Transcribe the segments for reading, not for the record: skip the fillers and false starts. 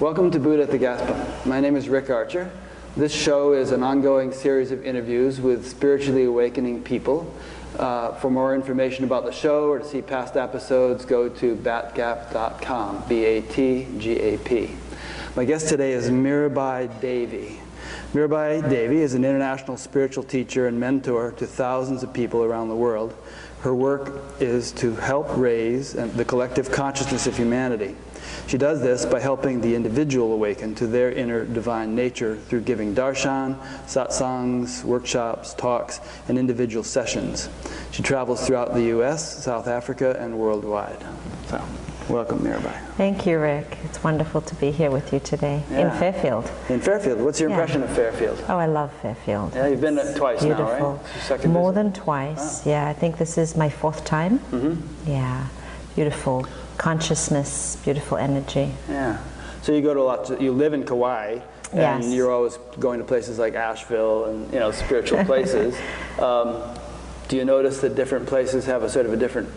Welcome to Buddha at the Gas Pump. My name is Rick Archer. This show is an ongoing series of interviews with spiritually awakening people. For more information about the show or to see past episodes, go to batgap.com, B-A-T-G-A-P. My guest today is Mirabai Devi. Mirabai Devi is an international spiritual teacher and mentor to thousands of people around the world. Her work is to help raise the collective consciousness of humanity. She does this by helping the individual awaken to their inner divine nature through giving darshan, satsangs, workshops, talks, and individual sessions. She travels throughout the US, South Africa, and worldwide. So, welcome, Mirabai. Thank you, Rick. It's wonderful to be here with you today in Fairfield. In Fairfield. What's your impression of Fairfield? Oh, I love Fairfield. Yeah, you've been twice now, right? Beautiful. Second More visit? than twice. Yeah, I think this is my 4th time. Yeah, beautiful consciousness, beautiful energy. Yeah. So you go to you live in Kauai, and you're always going to places like Asheville and spiritual places. Do you notice that different places have a sort of a different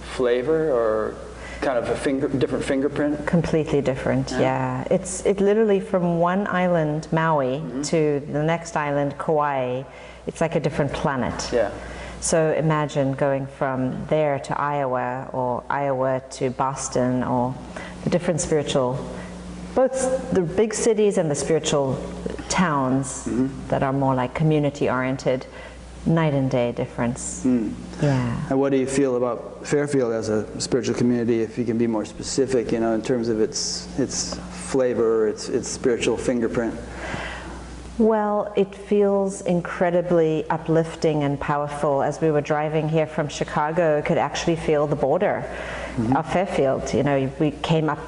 flavor or kind of a different fingerprint? Completely different, yeah. It's literally from one island, Maui, to the next island, Kauai. It's like a different planet. Yeah. So imagine going from there to Iowa, or Iowa to Boston, or the different spiritual, both the big cities and the spiritual towns that are more like community-oriented. Night and day difference. Yeah. And what do you feel about Fairfield as a spiritual community, if you can be more specific, in terms of its flavor, its spiritual fingerprint? Well, it feels incredibly uplifting and powerful. As we were driving here from Chicago, I could actually feel the border of Fairfield. We came up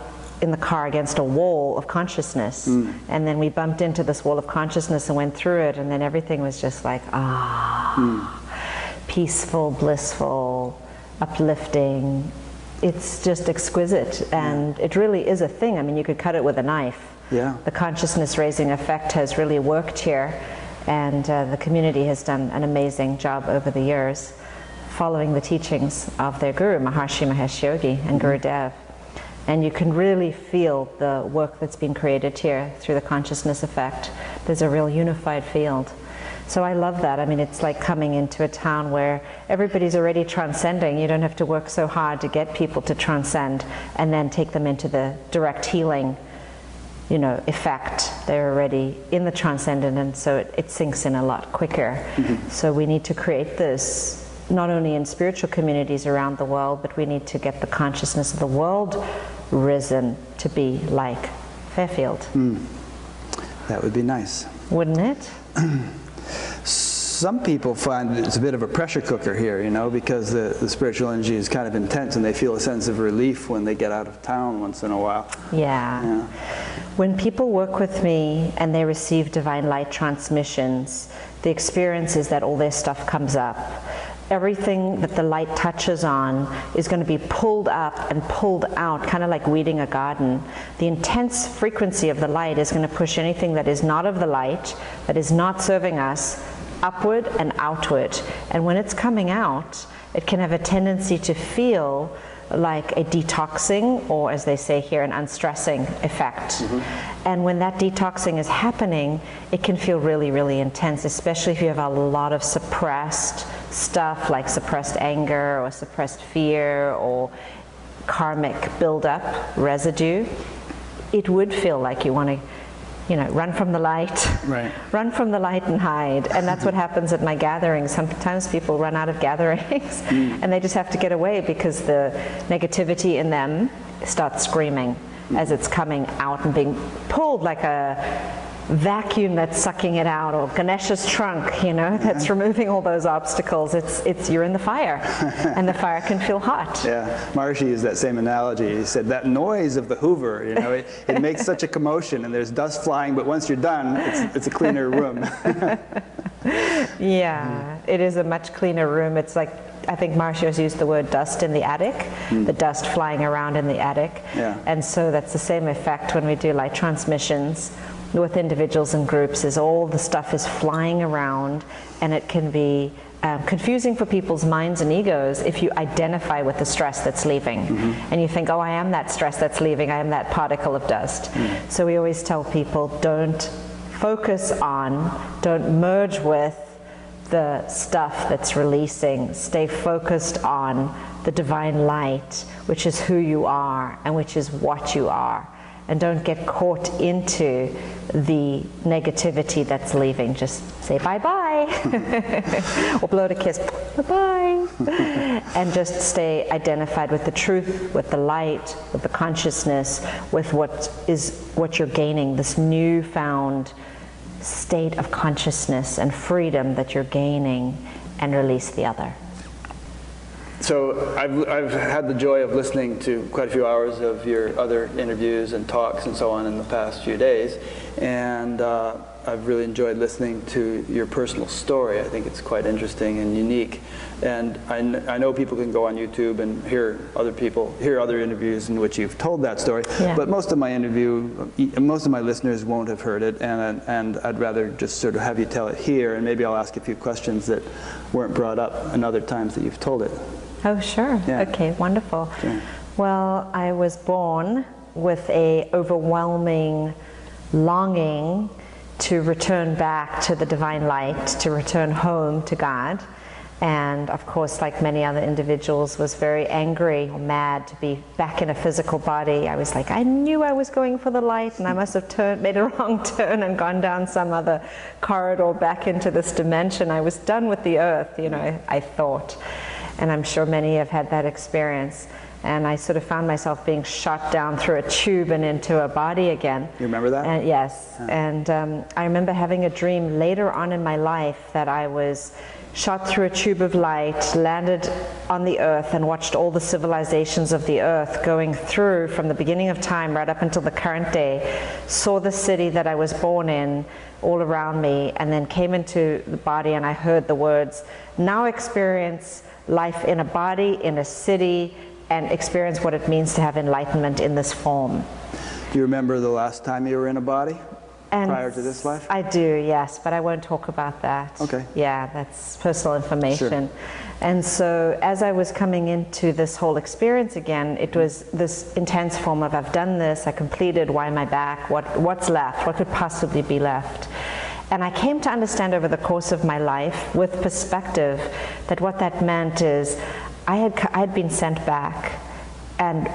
in the car against a wall of consciousness, and then we bumped into this wall of consciousness and went through it, and then everything was just like, peaceful, blissful, uplifting. It's just exquisite, and it really is a thing. I mean, you could cut it with a knife. Yeah. The consciousness raising effect has really worked here, and the community has done an amazing job over the years following the teachings of their guru, Maharishi Mahesh Yogi and Gurudev. And you can really feel the work that's been created here through the consciousness effect. There's a real unified field. So I love that. I mean, it's like coming into a town where everybody's already transcending. You don't have to work so hard to get people to transcend and then take them into the direct healing effect. They're already in the transcendent, and so it sinks in a lot quicker. So we need to create this, not only in spiritual communities around the world, but we need to get the consciousness of the world risen to be like Fairfield. That would be nice. Wouldn't it? Some people find it's a bit of a pressure cooker here, because the spiritual energy is kind of intense, and they feel a sense of relief when they get out of town once in a while. Yeah. When people work with me and they receive divine light transmissions, the experience is that all their stuff comes up. Everything that the light touches on is going to be pulled up and pulled out, kind of like weeding a garden. The intense frequency of the light is going to push anything that is not of the light, that is not serving us, upward and outward. And when it's coming out, it can have a tendency to feel like a detoxing, or as they say here, an unstressing effect. And when that detoxing is happening, it can feel really, really intense, especially if you have a lot of suppressed stuff, like suppressed anger or suppressed fear or karmic buildup, residue. It would feel like you want to run from the light, run from the light and hide. And that's what happens at my gatherings. Sometimes people run out of gatherings and they just have to get away because the negativity in them starts screaming as it's coming out and being pulled like a vacuum that's sucking it out, or Ganesha's trunk, that's removing all those obstacles. It's you're in the fire, and the fire can feel hot. Yeah, Maharishi used that same analogy. He said that noise of the Hoover, it makes such a commotion, and there's dust flying, but once you're done, it's a cleaner room. Yeah, it is a much cleaner room. It's like, I think Maharishi has used the word dust in the attic, the dust flying around in the attic. Yeah. And so that's the same effect when we do light transmissions with individuals and groups, is all the stuff is flying around, and it can be confusing for people's minds and egos if you identify with the stress that's leaving. And you think, oh, I am that stress that's leaving, I am that particle of dust. So we always tell people, don't focus on, don't merge with the stuff that's releasing. Stay focused on the divine light, which is who you are and which is what you are. And don't get caught into the negativity that's leaving. Just say bye-bye, or blow a kiss, bye-bye. And just stay identified with the truth, with the light, with the consciousness, with what you're gaining, this newfound state of consciousness and freedom that you're gaining, and release the other. So I've had the joy of listening to quite a few hours of your other interviews and talks and so on in the past few days, and I've really enjoyed listening to your personal story. I think it's quite interesting and unique, and I know people can go on YouTube and hear other interviews in which you've told that story. Yeah. But most of my listeners won't have heard it, and I'd rather just sort of have you tell it here, and maybe I'll ask a few questions that weren't brought up in other times that you've told it. Oh, sure. Yeah. Okay, wonderful. Sure. Well, I was born with an overwhelming longing to return back to the divine light, to return home to God. And of course, like many other individuals, was very angry or mad to be back in a physical body. I was like, I knew I was going for the light, and I must have made a wrong turn and gone down some other corridor back into this dimension. I was done with the earth, I thought. And I'm sure many have had that experience. And I sort of found myself being shot down through a tube and into a body again. You remember that? And, yes. Yeah. And I remember having a dream later on in my life that I was shot through a tube of light, landed on the earth, and watched all the civilizations of the earth going through from the beginning of time right up until the current day, saw the city that I was born in all around me, and then came into the body, and I heard the words, now experience life in a body, in a city, and experience what it means to have enlightenment in this form. Do you remember the last time you were in a body? Prior to this life? I do, yes, but I won't talk about that. Okay. Yeah, that's personal information. Sure. And so as I was coming into this whole experience again, it was this intense form of, I've done this, I completed, why am I back, what's left, what could possibly be left? And I came to understand over the course of my life, with perspective, that what that meant is I had been sent back, and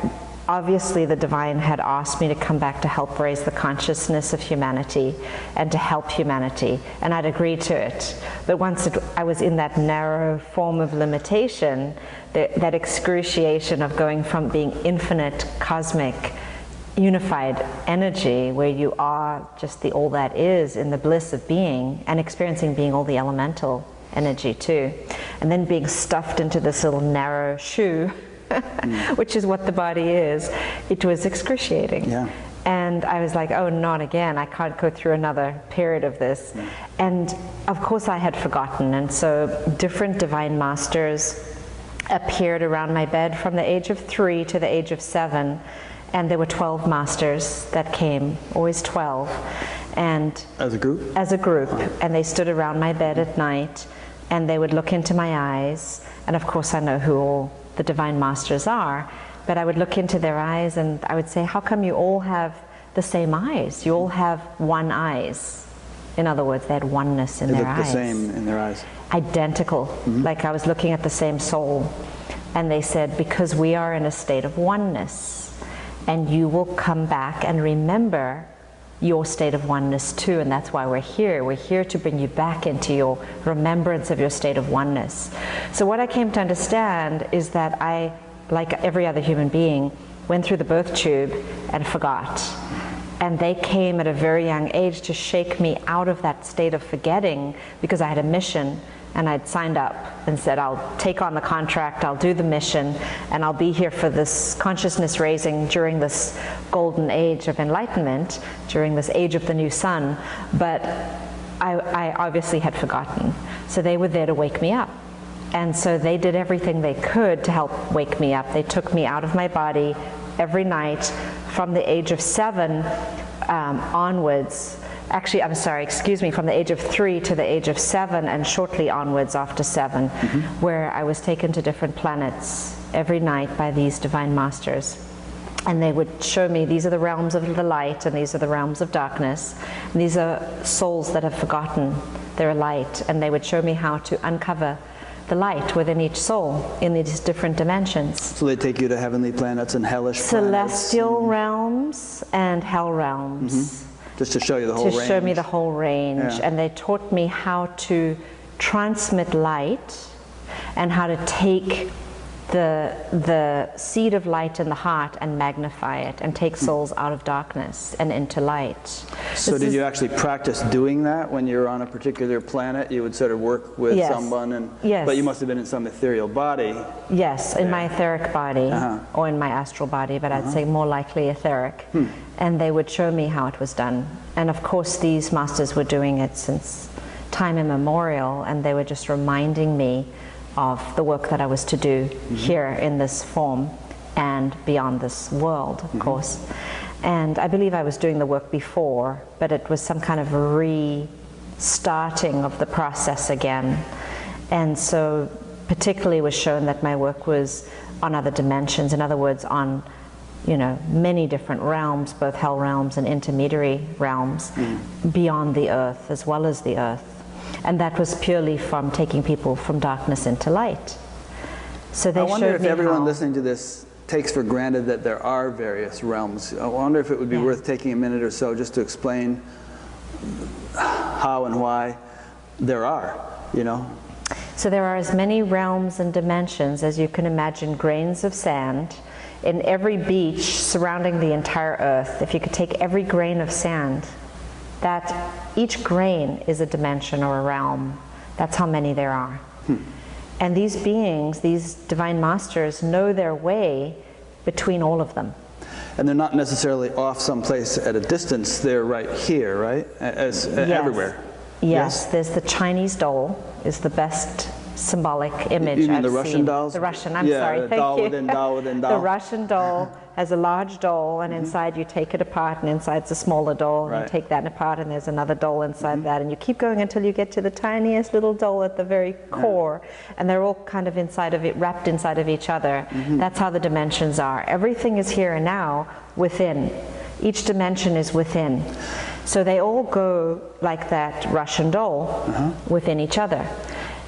obviously the divine had asked me to come back to help raise the consciousness of humanity and to help humanity, and I'd agreed to it. But once I was in that narrow form of limitation, that excruciation of going from being infinite, cosmic, unified energy, where you are just the all that is in the bliss of being, and experiencing being all the elemental energy too, and then being stuffed into this little narrow shoe, which is what the body is, it was excruciating. Yeah. And I was like, oh, not again, I can't go through another period of this. Yeah. And of course I had forgotten, and so different divine masters appeared around my bed from the age of 3 to the age of 7. And there were 12 masters that came, always 12. And as a group? As a group. And they stood around my bed at night, and they would look into my eyes. And of course I know who all the divine masters are, but I would look into their eyes and I would say, how come you all have the same eyes? You all have one eyes. In other words, they had oneness in their eyes. They looked the same in their eyes. Identical, like I was looking at the same soul. And they said, because we are in a state of oneness, and you will come back and remember your state of oneness too, and that's why we're here. We're here to bring you back into your remembrance of your state of oneness. So what I came to understand is that I, like every other human being, went through the birth tube and forgot. And they came at a very young age to shake me out of that state of forgetting, because I had a mission, and I'd signed up and said, I'll take on the contract, I'll do the mission, and I'll be here for this consciousness raising during this golden age of enlightenment, during this age of the new sun. But I obviously had forgotten. So they were there to wake me up. And so they did everything they could to help wake me up. They took me out of my body every night from the age of 7 onwards. actually, I'm sorry, excuse me, from the age of 3 to the age of 7, and shortly onwards after 7, where I was taken to different planets every night by these divine masters. And they would show me, these are the realms of the light, and these are the realms of darkness. And these are souls that have forgotten their light, and they would show me how to uncover the light within each soul in these different dimensions. So they take you to heavenly planets and hellish Celestial realms and hell realms. Just to show you the whole range. To show me the whole range. Yeah. And they taught me how to transmit light and how to take the seed of light in the heart and magnify it and take souls out of darkness and into light. So did you actually practice doing that when you were on a particular planet? You would sort of work with someone, and but you must have been in some ethereal body. Yes, in my etheric body or in my astral body, but I'd say more likely etheric. And they would show me how it was done. And of course these masters were doing it since time immemorial, and they were just reminding me of the work that I was to do here in this form and beyond this world, of course. And I believe I was doing the work before, but it was some kind of restarting of the process again. And so particularly was shown that my work was on other dimensions, in other words, on, you know, many different realms, both hell realms and intermediary realms, beyond the earth as well as the earth. And that was purely from taking people from darkness into light. So they showed me I wonder if everyone listening to this takes for granted that there are various realms. I wonder if it would be worth taking a minute or so just to explain how and why there are, you know. So there are as many realms and dimensions as you can imagine grains of sand in every beach surrounding the entire earth. If you could take every grain of sand, that each grain is a dimension or a realm. That's how many there are. And these beings, these divine masters, know their way between all of them. And they're not necessarily off someplace at a distance, they're right here, right? Everywhere. Yes, there's the Chinese doll, is the best symbolic image You mean I've the Russian seen. dolls? The Russian, I'm sorry, thank doll you. Within doll within doll. The Russian doll has a large doll, and inside you take it apart, and inside's a smaller doll, and you take that apart, and there's another doll inside that, and you keep going until you get to the tiniest little doll at the very core, and they're all kind of inside of it, wrapped inside of each other. That's how the dimensions are. Everything is here and now within. Each dimension is within. So they all go like that Russian doll within each other.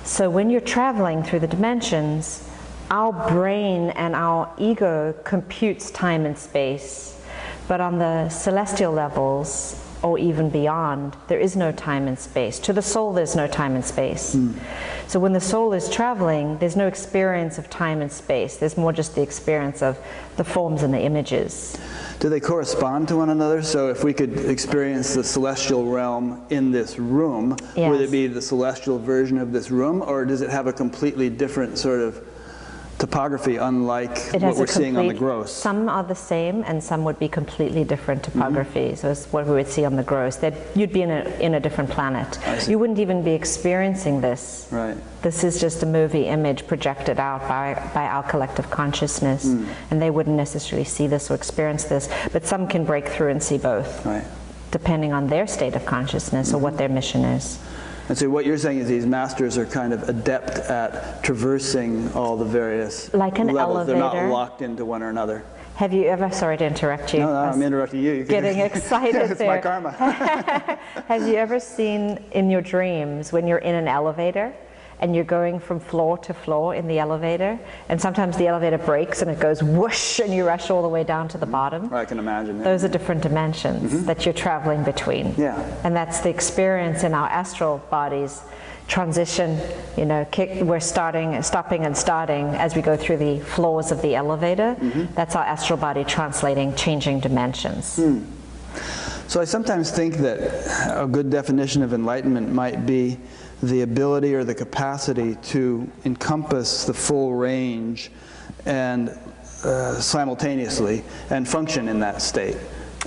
So when you're traveling through the dimensions, our brain and our ego computes time and space. But on the celestial levels, or even beyond, there is no time and space. To the soul, there's no time and space. So when the soul is traveling, there's no experience of time and space. There's more just the experience of the forms and the images. Do they correspond to one another? So if we could experience the celestial realm in this room, would it be the celestial version of this room, or does it have a completely different sort of topography, unlike what we're seeing on the gross? Some are the same, and some would be completely different topography. So it's what we would see on the gross. You'd be in a different planet. You wouldn't even be experiencing this. Right. This is just a movie image projected out by our collective consciousness, and they wouldn't necessarily see this or experience this. But some can break through and see both, depending on their state of consciousness or what their mission is. And so what you're saying is these masters are kind of adept at traversing all the various levels. Elevator. They're not locked into one or another. Have you ever, sorry to interrupt you. No, I'm interrupting you. Getting excited it's there. my karma. Have you ever seen in your dreams when you're in an elevator and you're going from floor to floor in the elevator, and sometimes the elevator breaks and it goes whoosh and you rush all the way down to the bottom? I can imagine. Those are different dimensions that you're traveling between. And that's the experience in our astral bodies. Transition, you know, we're stopping and starting as we go through the floors of the elevator. That's our astral body translating, changing dimensions. So I sometimes think that a good definition of enlightenment might be the ability or the capacity to encompass the full range and simultaneously and function in that state.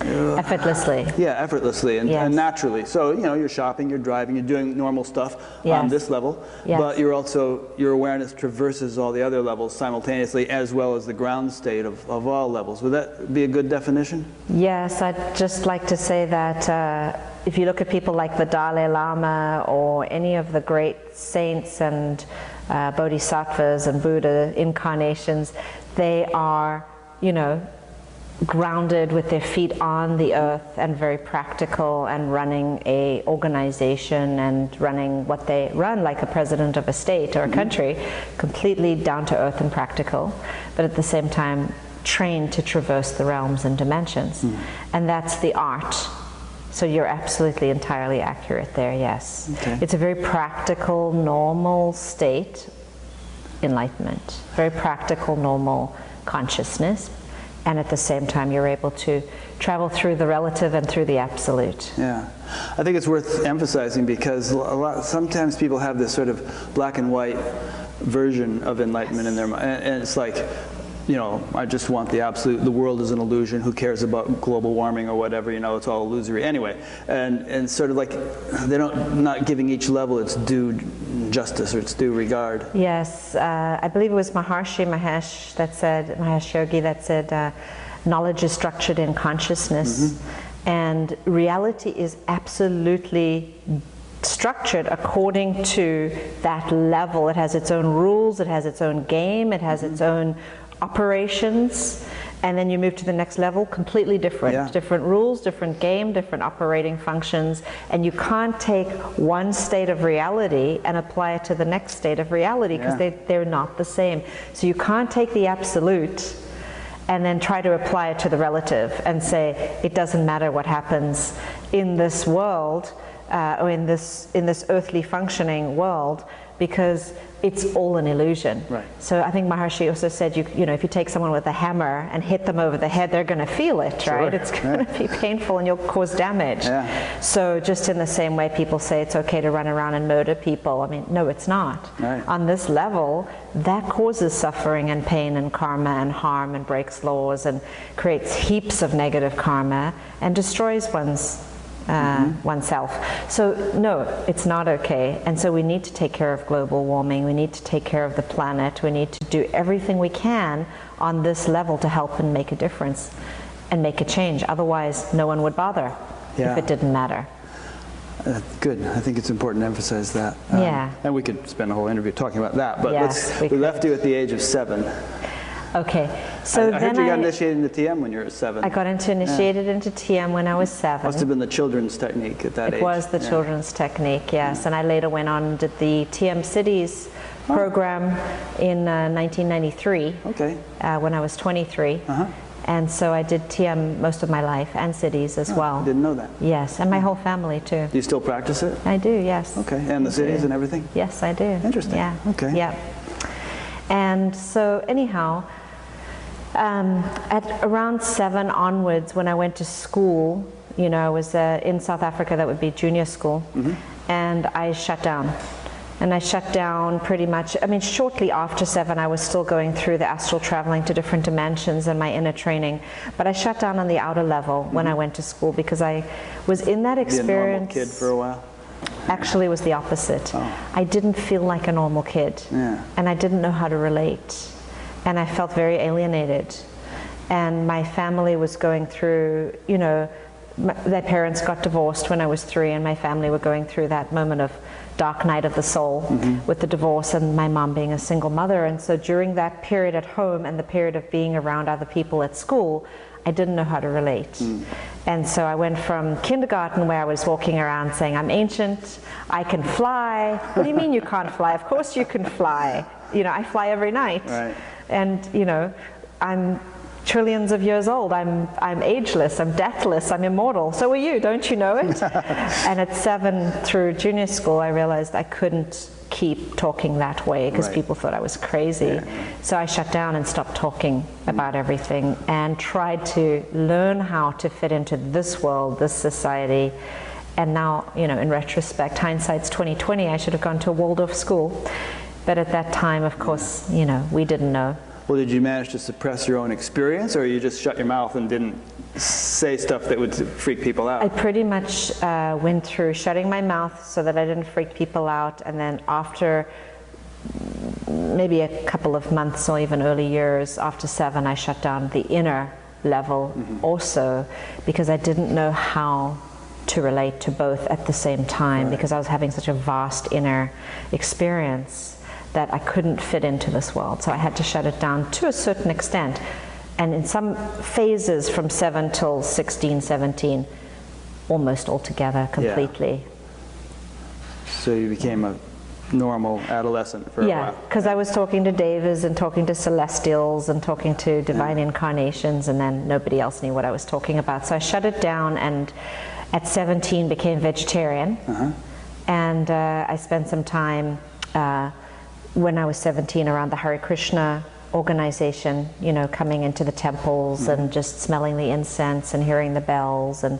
Effortlessly. Yeah, effortlessly and, Yes. and naturally. So, you know, you're shopping, you're driving, you're doing normal stuff on Yes. this level, Yes. but you're also, your awareness traverses all the other levels simultaneously, as well as the ground state of all levels. Would that be a good definition? Yes, I'd just like to say that if you look at people like the Dalai Lama or any of the great saints and bodhisattvas and Buddha incarnations, they are, you know, grounded with their feet on the earth and very practical and running a organization and running what they run, like a president of a state or a country, completely down to earth and practical, but at the same time trained to traverse the realms and dimensions. And that's the art. So you're absolutely entirely accurate there, yes. Okay. It's a very practical, normal state, enlightenment, very practical, normal consciousness. And at the same time, you're able to travel through the relative and through the absolute. Yeah, I think it's worth emphasizing because sometimes people have this sort of black and white version of enlightenment in their mind, and it's like, you know, I just want the absolute, the world is an illusion, who cares about global warming or whatever, you know, it's all illusory anyway. And sort of like, not giving each level its due justice or its due regard. Yes, I believe it was Maharshi Mahesh Yogi that said, knowledge is structured in consciousness, and reality is absolutely structured according to that level. It has its own rules, it has its own game, it has its own operations, and then you move to the next level, completely different. Yeah. Different rules, different game, different operating functions, and you can't take one state of reality and apply it to the next state of reality because they're not the same. So you can't take the absolute and then try to apply it to the relative and say, it doesn't matter what happens in this world, or in this earthly functioning world, because it's all an illusion. Right. So I think Maharshi also said, you know, if you take someone with a hammer and hit them over the head, they're going to feel it, right? It's going to be painful and you'll cause damage. Yeah. So just in the same way people say it's okay to run around and murder people, I mean, no, it's not. Right. On this level, that causes suffering and pain and karma and harm and breaks laws and creates heaps of negative karma and destroys oneself. So no, it's not okay. And so we need to take care of global warming, we need to take care of the planet, we need to do everything we can on this level to help and make a difference and make a change. Otherwise, no one would bother if it didn't matter. Good. I think it's important to emphasize that. And we could spend a whole interview talking about that, but we left you at the age of 7. Okay, so I heard you got initiated into TM when you were 7. I got initiated into TM when I was 7. Must have been the children's technique at that age. It was the children's technique, yes. And I later went on and did the TM Cities program in 1993. Okay. When I was 23. And so I did TM most of my life and Cities as well. I didn't know that. Yes, and my whole family too. Do you still practice it? I do, yes. Okay, and the Cities and everything? Yes, I do. Interesting. Yeah. Okay. Yeah. And so anyhow, at around 7 onwards, when I went to school, you know, I was in South Africa, that would be junior school, and I shut down. And I shut down pretty much, I mean, shortly after 7, I was still going through the astral traveling to different dimensions and my inner training. But I shut down on the outer level when I went to school because I was in that experience. Be a normal kid for a while? Actually, it was the opposite. I didn't feel like a normal kid. And I didn't know how to relate. And I felt very alienated. And my family was going through, you know, their parents got divorced when I was 3, and my family were going through that moment of dark night of the soul with the divorce and my mom being a single mother. And so during that period at home and the period of being around other people at school, I didn't know how to relate. And so I went from kindergarten, where I was walking around saying, I'm ancient, I can fly. What do you mean you can't fly? Of course you can fly. You know, I fly every night. Right. And, you know, I'm trillions of years old. I'm ageless, I'm deathless, I'm immortal. So are you, don't you know it? And at 7 through junior school, I realized I couldn't keep talking that way because people thought I was crazy. So I shut down and stopped talking about everything and tried to learn how to fit into this world, this society. And now, you know, in retrospect, hindsight's 20/20, I should have gone to a Waldorf school. But at that time, of course, you know, we didn't know. well, did you manage to suppress your own experience, or you just shut your mouth and didn't say stuff that would freak people out? I pretty much went through shutting my mouth so that I didn't freak people out, and then after maybe a couple of months or even early years, after 7, I shut down the inner level also, because I didn't know how to relate to both at the same time, because I was having such a vast inner experience that I couldn't fit into this world. So I had to shut it down to a certain extent. And in some phases from 7 till 16, 17, almost altogether, completely. So you became a normal adolescent for a while. Yeah, because I was talking to devas and talking to celestials and talking to divine incarnations, and then nobody else knew what I was talking about. So I shut it down, and at 17 became vegetarian. And I spent some time when I was 17 around the Hare Krishna organization, you know, coming into the temples and just smelling the incense and hearing the bells and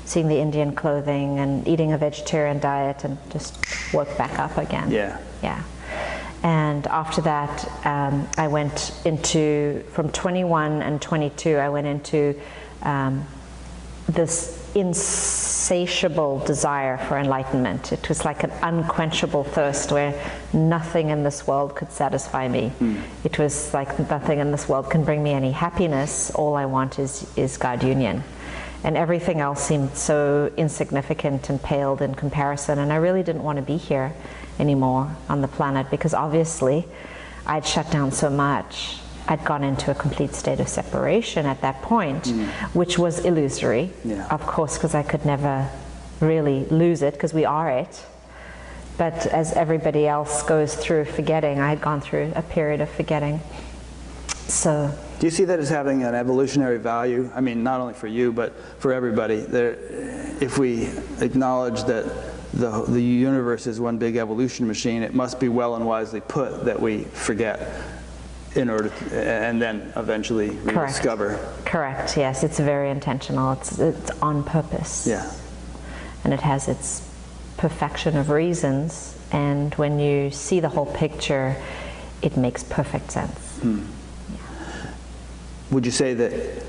seeing the Indian clothing and eating a vegetarian diet, and just woke back up again. Yeah. And after that, I went into, from 21 and 22, I went into this insatiable desire for enlightenment. It was like an unquenchable thirst where nothing in this world could satisfy me. It was like nothing in this world can bring me any happiness. All I want is God union. And everything else seemed so insignificant and paled in comparison, and I really didn't want to be here anymore on the planet, because obviously I'd shut down so much. I'd gone into a complete state of separation at that point, which was illusory, of course, because I could never really lose it, because we are it. But as everybody else goes through forgetting, I had gone through a period of forgetting. So, do you see that as having an evolutionary value? I mean, not only for you, but for everybody. If we acknowledge that the universe is one big evolution machine, it must be well and wisely put that we forget in order to, and then eventually rediscover. Correct, yes. It's very intentional. It's on purpose. Yeah. And it has its perfection of reasons, and when you see the whole picture, it makes perfect sense. Would you say that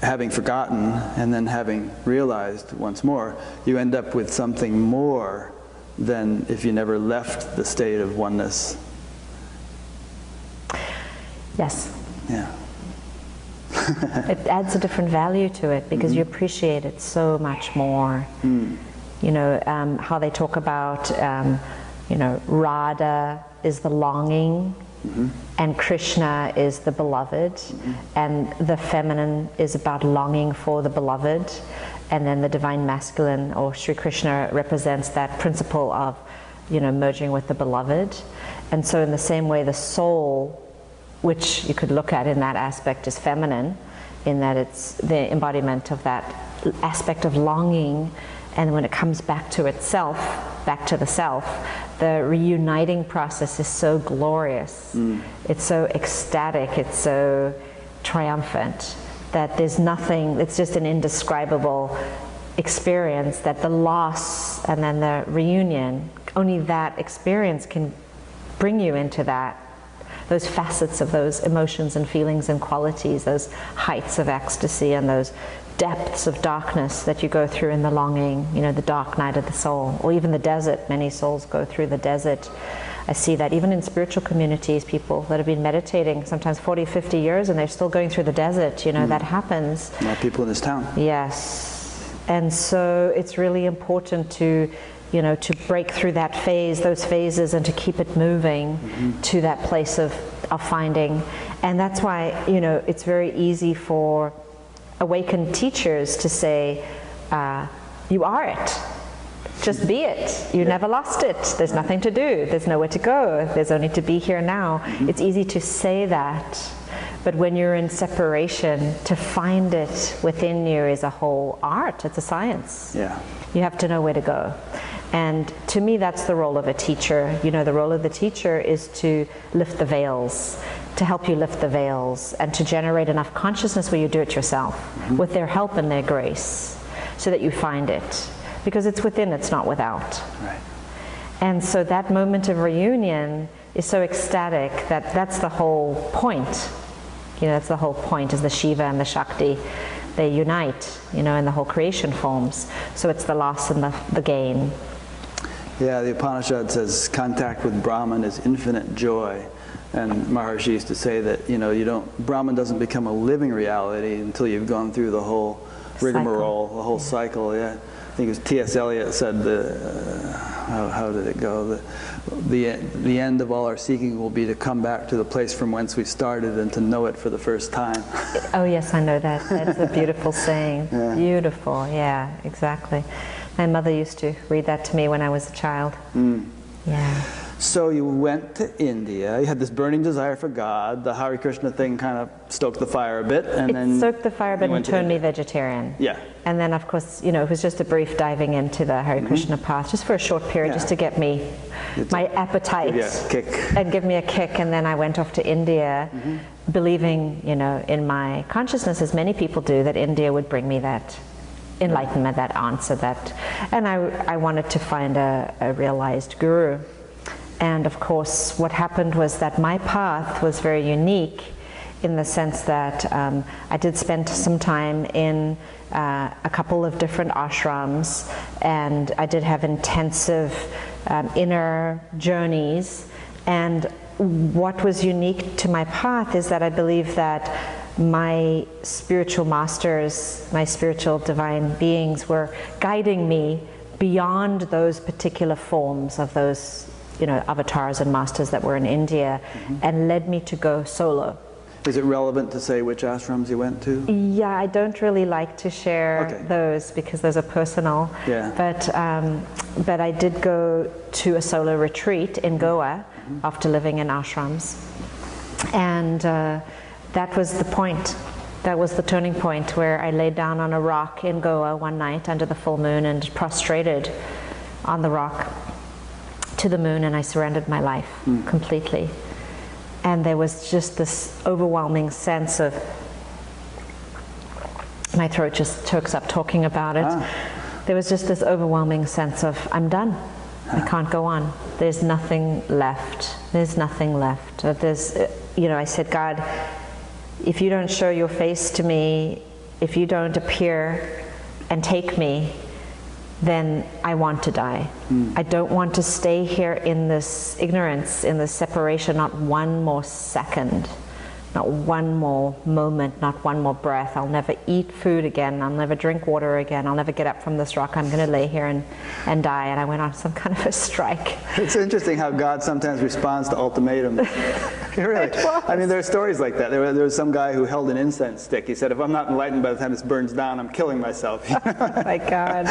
having forgotten and then having realized once more, you end up with something more than if you never left the state of oneness? Yes. Yeah. It adds a different value to it, because you appreciate it so much more. You know, how they talk about, you know, Radha is the longing, and Krishna is the beloved, and the feminine is about longing for the beloved, and then the divine masculine, or Sri Krishna, represents that principle of, you know, merging with the beloved. And so in the same way, the soul, which you could look at in that aspect, is feminine, in that it's the embodiment of that aspect of longing, and when it comes back to itself, back to the self, the reuniting process is so glorious. It's so ecstatic, it's so triumphant, that there's nothing, it's just an indescribable experience, that the loss and then the reunion, only that experience can bring you into that, those facets of those emotions and feelings and qualities, those heights of ecstasy and those depths of darkness that you go through in the longing, you know, the dark night of the soul, or even the desert. Many souls go through the desert. I see that even in spiritual communities, people that have been meditating sometimes 40, 50 years, and they're still going through the desert, you know, that happens. A lot of people in this town. Yes. And so it's really important to, you know, to break through that phase, those phases, and to keep it moving to that place of finding. And that's why, you know, it's very easy for awakened teachers to say, you are it. Just be it. You never lost it. There's nothing to do. There's nowhere to go. There's only to be here now. It's easy to say that. But when you're in separation, to find it within you is a whole art. It's a science. Yeah. You have to know where to go. And to me, that's the role of a teacher. You know, the role of the teacher is to lift the veils, to help you lift the veils, and to generate enough consciousness where you do it yourself, with their help and their grace, so that you find it. Because it's within, it's not without. Right. And so that moment of reunion is so ecstatic that that's the whole point. That's the whole point, is the Shiva and the Shakti, they unite, in the whole creation forms. So it's the loss and the gain. Yeah, the Upanishad says contact with Brahman is infinite joy. And Maharshi used to say that, Brahman doesn't become a living reality until you've gone through the whole rigmarole, the whole cycle. Yeah, I think it was T.S. Eliot said, how did it go? The end of all our seeking will be to come back to the place from whence we started and to know it for the first time. Oh yes, I know that. That's a beautiful saying. Yeah. Beautiful, yeah, exactly. My mother used to read that to me when I was a child. Yeah. So you went to India, you had this burning desire for God, the Hare Krishna thing kind of stoked the fire a bit, and then... It stoked the fire a bit and turned me vegetarian. Yeah. And then of course, it was just a brief diving into the Hare Krishna path, just for a short period, just to get me, my appetite, and give me a kick, and then I went off to India, believing, in my consciousness, as many people do, that India would bring me that enlightenment, that answer, and I wanted to find a realized guru. And of course, what happened was that my path was very unique in the sense that I did spend some time in a couple of different ashrams, and I did have intensive inner journeys. And what was unique to my path is that I believe that my spiritual masters, my spiritual divine beings, were guiding me beyond those particular forms of those avatars and masters that were in India, and led me to go solo. Is it relevant to say which ashrams you went to? Yeah, I don't really like to share those because those are personal. Yeah. But I did go to a solo retreat in Goa after living in ashrams, and that was the point. That was the turning point where I laid down on a rock in Goa one night under the full moon and prostrated on the rock to the moon, and I surrendered my life completely. And there was just this overwhelming sense of, my throat just chokes up talking about it. There was just this overwhelming sense of, I'm done. I can't go on. There's nothing left. There's nothing left. I said, God, if you don't show your face to me, if you don't appear and take me, then I want to die. I don't want to stay here in this ignorance, in this separation, not one more second, not one more moment, not one more breath. I'll never eat food again. I'll never drink water again. I'll never get up from this rock. I'm going to lay here and die. And I went on some kind of a strike. It's interesting how God sometimes responds to ultimatums. Really. I mean, there are stories like that. There was some guy who held an incense stick. He said, if I'm not enlightened by the time this burns down, I'm killing myself. Oh my God.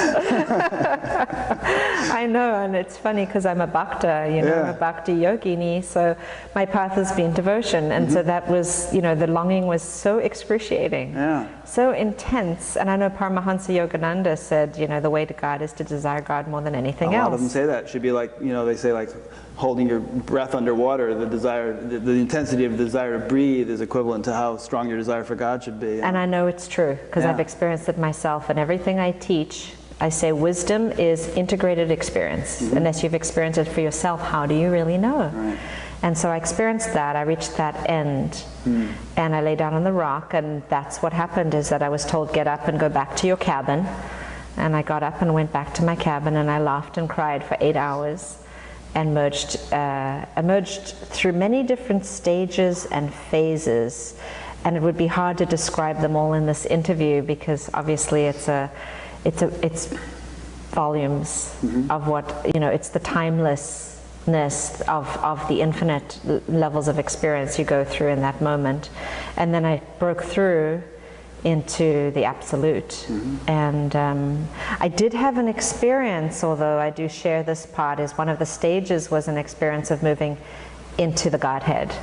I know, and it's funny because I'm a bhakta, I'm a bhakti yogini, so my path has been devotion, and so that was, the longing was so excruciating, so intense. And I know Paramahansa Yogananda said, the way to God is to desire God more than anything else. A lot of them say that. It should be like, they say like holding your breath underwater, the intensity of the desire to breathe is equivalent to how strong your desire for God should be. And I know it's true, because I've experienced it myself, and everything I teach, I say wisdom is integrated experience. Unless you've experienced it for yourself, how do you really know? Right. And so I experienced that, I reached that end, and I lay down on the rock, and that's what happened, is that I was told, get up and go back to your cabin. And I got up and went back to my cabin, and I laughed and cried for 8 hours, and emerged through many different stages and phases. And it would be hard to describe them all in this interview, because obviously it's volumes of what, it's the timelessness of the infinite levels of experience you go through in that moment. And then I broke through into the absolute. And I did have an experience, although I do share this part, is one of the stages was an experience of moving into the Godhead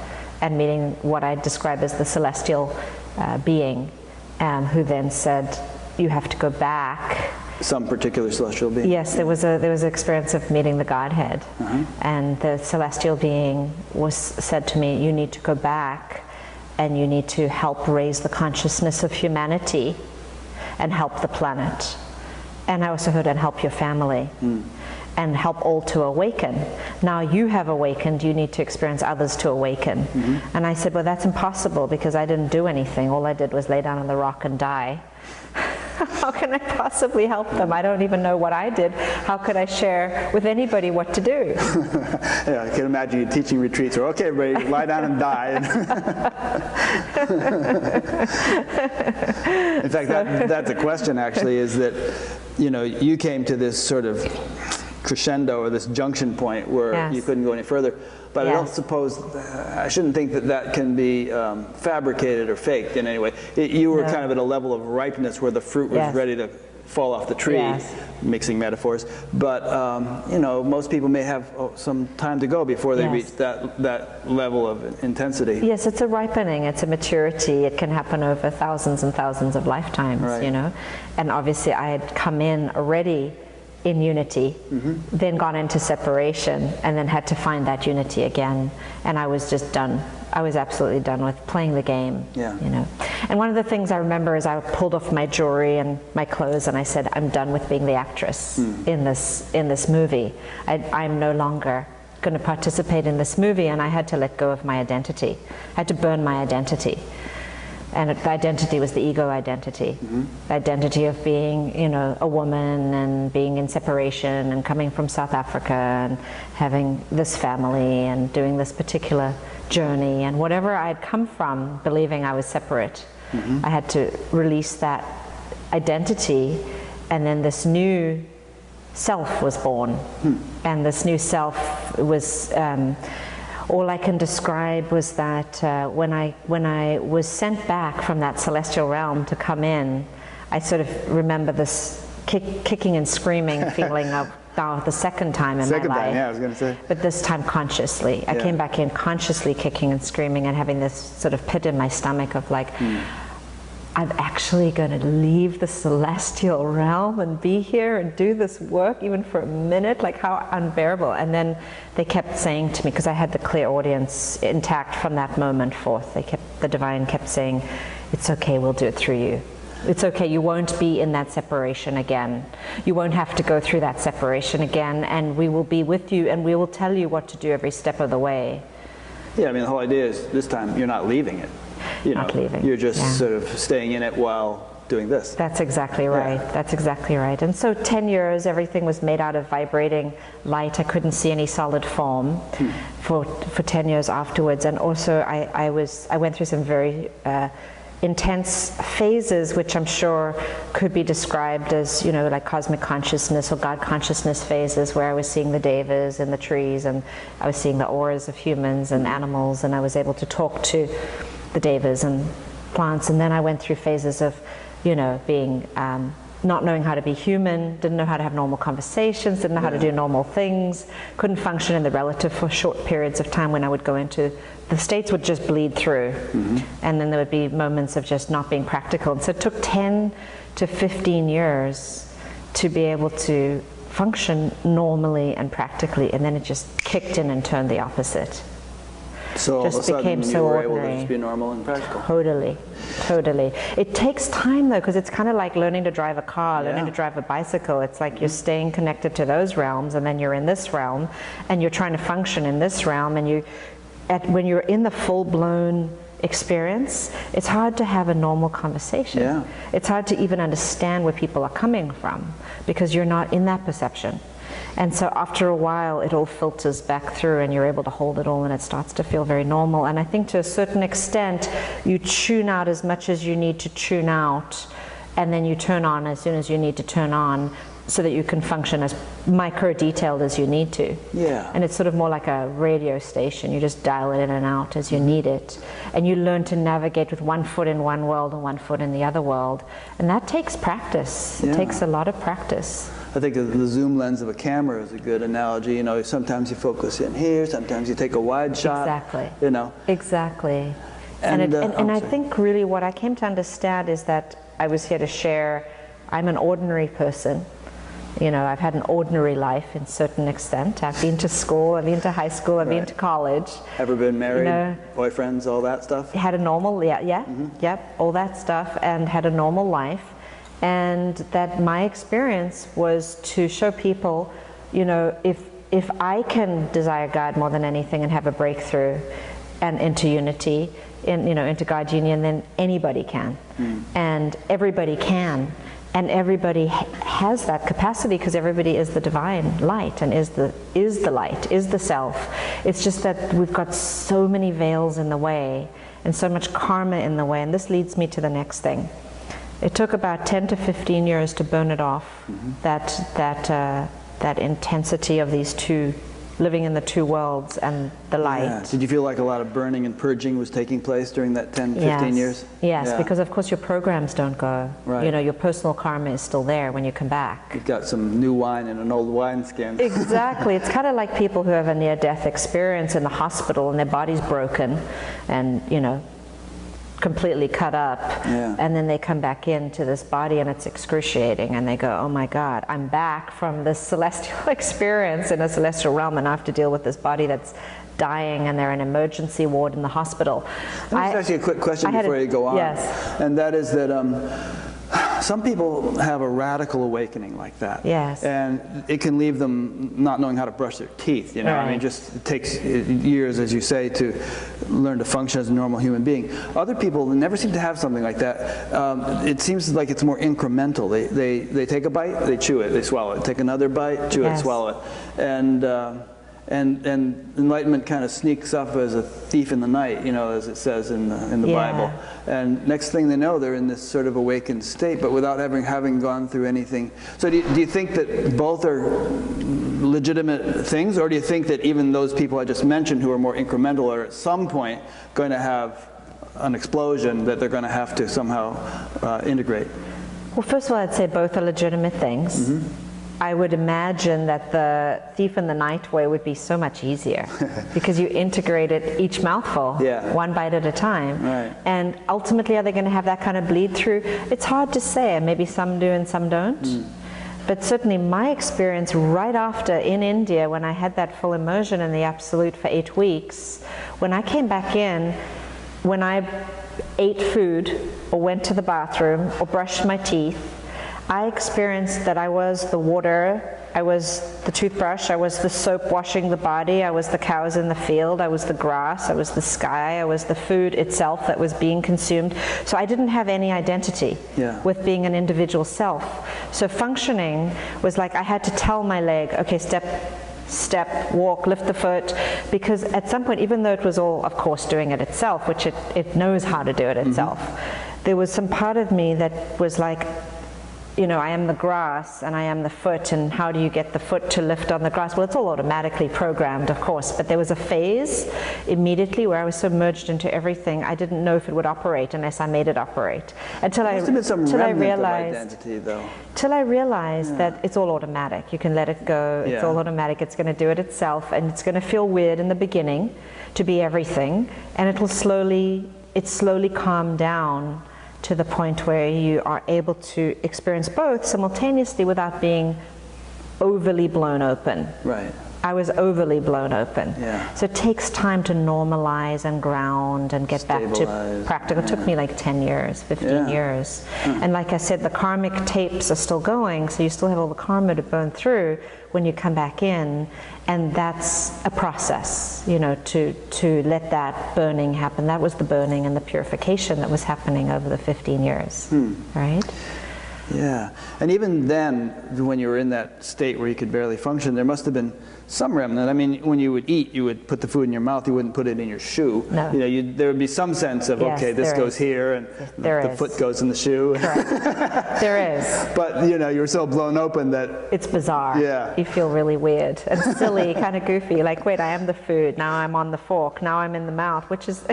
and meeting what I describe as the celestial being, who then said, you have to go back. Some particular celestial being? Yes, there was an experience of meeting the Godhead. And the celestial being said to me, you need to go back, and you need to help raise the consciousness of humanity and help the planet. And I also heard, and help your family. and help all to awaken. Now you have awakened, you need to experience others to awaken. And I said, well, that's impossible because I didn't do anything. All I did was lay down on the rock and die. How can I possibly help them? I don't even know what I did. How could I share with anybody what to do? Yeah, I can imagine you teaching retreats where, okay, everybody, lie down and die. In fact, that's a question actually, is that, you know, you came to this sort of crescendo or this junction point where you couldn't go any further. But I don't suppose, I shouldn't think that that can be fabricated or faked in any way. You were kind of at a level of ripeness where the fruit was ready to fall off the tree, mixing metaphors. But, you know, most people may have some time to go before they reach that level of intensity. Yes, it's a ripening, it's a maturity. It can happen over thousands and thousands of lifetimes, you know. And obviously I had come in already in unity, then gone into separation, and then had to find that unity again. And I was just done. I was absolutely done with playing the game, you know. And one of the things I remember is I pulled off my jewelry and my clothes, and I said, I'm done with being the actress in this movie. I'm no longer going to participate in this movie, and I had to let go of my identity. I had to burn my identity. And the identity was the ego identity. The identity of being, you know, a woman and being in separation and coming from South Africa and having this family and doing this particular journey and whatever I had come from, believing I was separate. I had to release that identity, and then this new self was born. And this new self was, all I can describe was that when I was sent back from that celestial realm to come in, I sort of remember this kicking and screaming feeling of the second time in my life. Second time, yeah, I was going to say. But this time consciously. I came back in consciously kicking and screaming and having this sort of pit in my stomach of like, I'm actually going to leave the celestial realm and be here and do this work even for a minute, like how unbearable. And then they kept saying to me, because I had the clear audience intact from that moment forth, the divine kept saying, it's okay, we'll do it through you. It's okay, you won't be in that separation again. You won't have to go through that separation again, and we will be with you and we will tell you what to do every step of the way. Yeah, I mean, the whole idea is this time you're not leaving it. Not leaving. You're just sort of staying in it while doing this. That's exactly right. That's exactly right. And so 10 years, everything was made out of vibrating light. I couldn't see any solid form for 10 years afterwards. And also I went through some very intense phases, which I'm sure could be described as, you know, like cosmic consciousness or God consciousness phases, where I was seeing the devas and the trees, and I was seeing the auras of humans and animals, and I was able to talk to the devas and plants. And then I went through phases of, you know, being not knowing how to be human, didn't know how to have normal conversations, didn't know how to do normal things, couldn't function in the relative for short periods of time. When I would go into, the states would just bleed through, and then there would be moments of just not being practical. And so it took 10 to 15 years to be able to function normally and practically, and then it just kicked in and turned the opposite. So all of a sudden you were able to just be normal and practical. Totally, totally. It takes time though, because it's kind of like learning to drive a car, learning to drive a bicycle. It's like you're staying connected to those realms, and then you're in this realm, and you're trying to function in this realm, and when you're in the full-blown experience, it's hard to have a normal conversation. It's hard to even understand where people are coming from, because you're not in that perception. And so after a while, it all filters back through, and you're able to hold it all, and it starts to feel very normal. And I think to a certain extent, you tune out as much as you need to tune out, and then you turn on as soon as you need to turn on, so that you can function as micro-detailed as you need to. And it's sort of more like a radio station. You just dial it in and out as you need it. And you learn to navigate with one foot in one world and one foot in the other world. And that takes practice. It takes a lot of practice. I think the zoom lens of a camera is a good analogy. You know, sometimes you focus in here, sometimes you take a wide shot. Exactly. You know. Exactly. And I think really what I came to understand is that I was here to share, I'm an ordinary person. You know, I've had an ordinary life in a certain extent. I've been to school, I've been to high school, I've been to college. Ever been married, boyfriends, all that stuff? Had a normal, all that stuff, and had a normal life. And that my experience was to show people you know, if I can desire God more than anything and have a breakthrough and into unity, into God union, then anybody can. And everybody can. And everybody has that capacity, because everybody is the divine light and is the light, is the self. It's just that we've got so many veils in the way and so much karma in the way. And this leads me to the next thing. It took about 10 to 15 years to burn it off, that intensity of these two, living in the two worlds and the light. Yeah. Did you feel like a lot of burning and purging was taking place during that 10, 15 years? Yes, because of course your programs don't go. Right. You know, your personal karma is still there when you come back. You've got some new wine in an old wineskin. Exactly. It's kind of like people who have a near-death experience in the hospital and their body's broken and, you know, completely cut up, and then they come back into this body and it's excruciating, and they go, oh my God, I'm back from this celestial experience in a celestial realm, and I have to deal with this body that's dying, and they're in an emergency ward in the hospital. Let me just ask you a quick question before you go on. Yes. And that is that some people have a radical awakening like that. Yes. And it can leave them not knowing how to brush their teeth, you know. Right. I mean, it takes years, as you say, to learn to function as a normal human being. Other people never seem to have something like that. It seems like it's more incremental. They take a bite, they chew it, they swallow it. Take another bite, chew it, swallow it. And enlightenment kind of sneaks up as a thief in the night, you know, as it says in the Bible. And next thing they know, they're in this sort of awakened state, but without having gone through anything. So do you think that both are legitimate things, or do you think that even those people I just mentioned who are more incremental are at some point going to have an explosion that they're going to have to somehow integrate? Well, first of all, I'd say both are legitimate things. I would imagine that the thief in the night way would be so much easier because you integrate it each mouthful, one bite at a time. Right. And ultimately, are they going to have that kind of bleed through? It's hard to say. Maybe some do and some don't. But certainly my experience right after in India, when I had that full immersion in the Absolute for 8 weeks, when I came back in, when I ate food or went to the bathroom or brushed my teeth, I experienced that I was the water, I was the toothbrush, I was the soap washing the body, I was the cows in the field, I was the grass, I was the sky, I was the food itself that was being consumed. So I didn't have any identity with being an individual self. So functioning was like I had to tell my leg, okay, step, walk, lift the foot, because at some point, even though it was all, of course, doing it itself, which it knows how to do it itself, there was some part of me that was like, you know, I am the grass and I am the foot, and how do you get the foot to lift on the grass? Well, it's all automatically programmed, of course, but there was a phase immediately where I was so merged into everything, I didn't know if it would operate unless I made it operate. Until I realized, identity, though. Till I realized that it's all automatic. You can let it go. It's all automatic. It's going to do it itself, and it's going to feel weird in the beginning to be everything, and it slowly calm down to the point where you are able to experience both simultaneously without being overly blown open. Right. I was overly blown open. Yeah. So it takes time to normalize and ground and get back to practical. It took me like 10 years, 15 years. And like I said, the karmic tapes are still going, so you still have all the karma to burn through when you come back in. And that's a process, you know, to let that burning happen. That was the burning and the purification that was happening over the 15 years, right? Yeah, and even then, when you were in that state where you could barely function, there must have been some remnant. I mean, when you would eat, you would put the food in your mouth, you wouldn't put it in your shoe. No. You know, there would be some sense of, okay, this goes here, and the foot goes in the shoe. Correct. There is. But, you know, you're so blown open that... It's bizarre. Yeah. You feel really weird and silly, kind of goofy, like, wait, I am the food, now I'm on the fork, now I'm in the mouth, which is,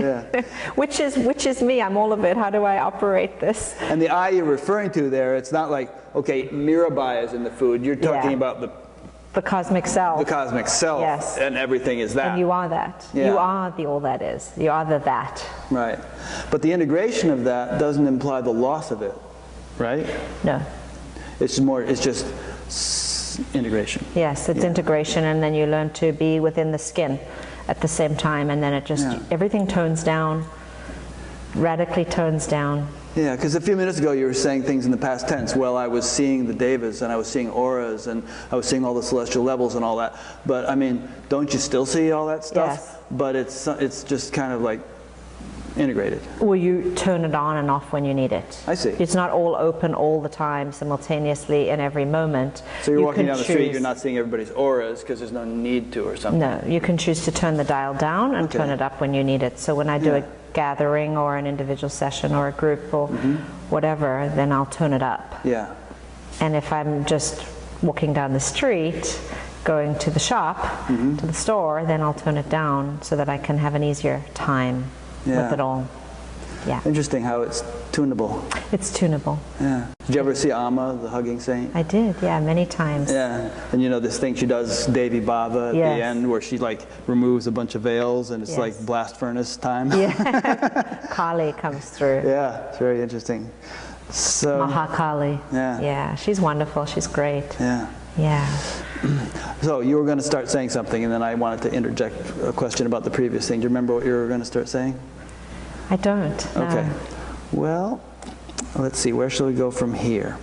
which is me, I'm all of it, how do I operate this? And the I you're referring to there, it's not like, okay, Mirabai is in the food, you're talking about the cosmic self. The cosmic self, and everything is that. And you are that. Yeah. You are the all that is. You are the that. Right. But the integration of that doesn't imply the loss of it, right? No. It's just integration. Yes, it's integration, and then you learn to be within the skin at the same time, and then it just, everything tones down, radically tones down. Yeah, because a few minutes ago you were saying things in the past tense. Well, I was seeing the devas, and I was seeing auras, and I was seeing all the celestial levels and all that. But I mean, don't you still see all that stuff? Yes. But it's just kind of like integrated. Or you turn it on and off when you need it. I see. It's not all open all the time, simultaneously in every moment. So you're walking down the street, you're not seeing everybody's auras because there's no need to or something. No, you can choose to turn the dial down and turn it up when you need it. So when I do a gathering or an individual session or a group or whatever, then I'll turn it up. Yeah. And if I'm just walking down the street, going to the shop, to the store, then I'll turn it down so that I can have an easier time with it all. Yeah. Interesting how it's tunable. It's tunable. Yeah. Did you ever see Amma, the hugging saint? I did, yeah, many times. Yeah. And you know this thing she does, Devi Bhava, at the end, where she like removes a bunch of veils and it's like blast furnace time. Yeah. Kali comes through. Yeah, it's very interesting. So Mahakali. Yeah. Yeah, she's wonderful. She's great. Yeah. Yeah. So you were going to start saying something, and then I wanted to interject a question about the previous thing. Do you remember what you were going to start saying? I don't. No. Okay. Well, let's see. Where shall we go from here?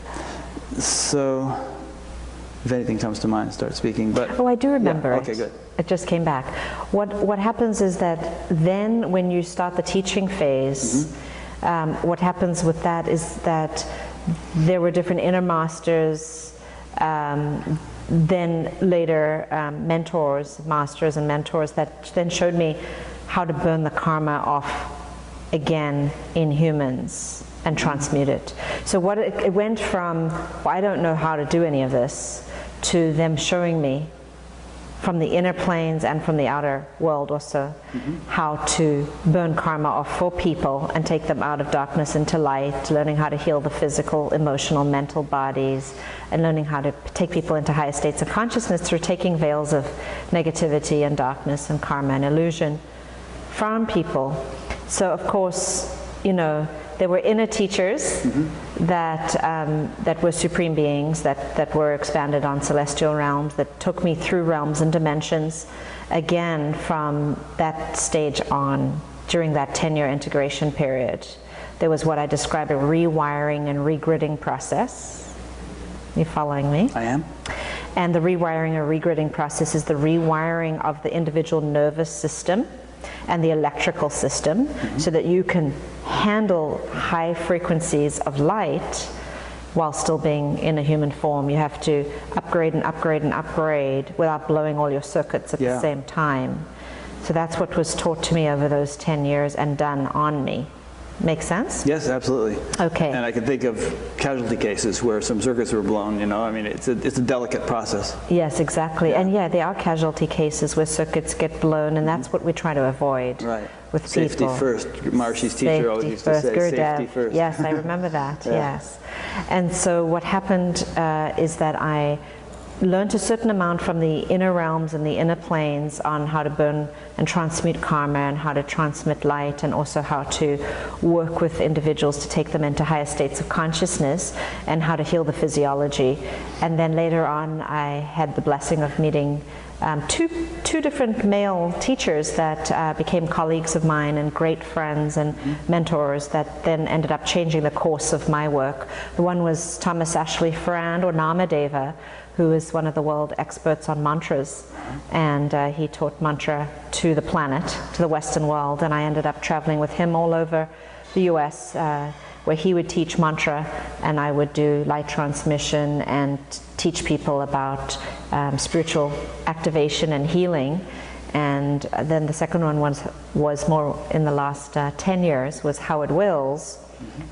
So, if anything comes to mind, start speaking. But I do remember it. Okay, good. It just came back. What happens is that then when you start the teaching phase, what happens with that is that there were different inner masters, then later mentors, masters and mentors that then showed me how to burn the karma off again in humans and transmute it. So what it went from, well, I don't know how to do any of this, to them showing me from the inner planes and from the outer world also how to burn karma off for people and take them out of darkness into light, learning how to heal the physical, emotional, mental bodies, and learning how to take people into higher states of consciousness through taking veils of negativity and darkness and karma and illusion from people. So of course, you know, there were inner teachers that were supreme beings, that were expanded on celestial realms, that took me through realms and dimensions, again from that stage on, during that 10-year integration period. There was what I describe a rewiring and regridding process. You following me? I am. And the rewiring or regridding process is the rewiring of the individual nervous system and the electrical system so that you can handle high frequencies of light while still being in a human form. You have to upgrade and upgrade and upgrade without blowing all your circuits at the same time. So that's what was taught to me over those 10 years and done on me. Make sense? Yes, absolutely. Okay. And I can think of casualty cases where some circuits were blown, you know, I mean, it's a delicate process. Yes, exactly. And yeah, there are casualty cases where circuits get blown, and that's what we try to avoid with safety people. First. Marshi's teacher always used to say, safety first. Yes, I remember that, yes. And so what happened is that I learned a certain amount from the inner realms and the inner planes on how to burn and transmute karma and how to transmit light, and also how to work with individuals to take them into higher states of consciousness and how to heal the physiology. And then later on I had the blessing of meeting two different male teachers that became colleagues of mine and great friends and mentors that then ended up changing the course of my work. The one was Thomas-Ashley-Farrand, or Namadeva, who is one of the world experts on mantras, and he taught mantra to the planet, to the Western world, and I ended up traveling with him all over the US, where he would teach mantra and I would do light transmission and teach people about spiritual activation and healing. And then the second one was more in the last 10 years, was Howard Wills.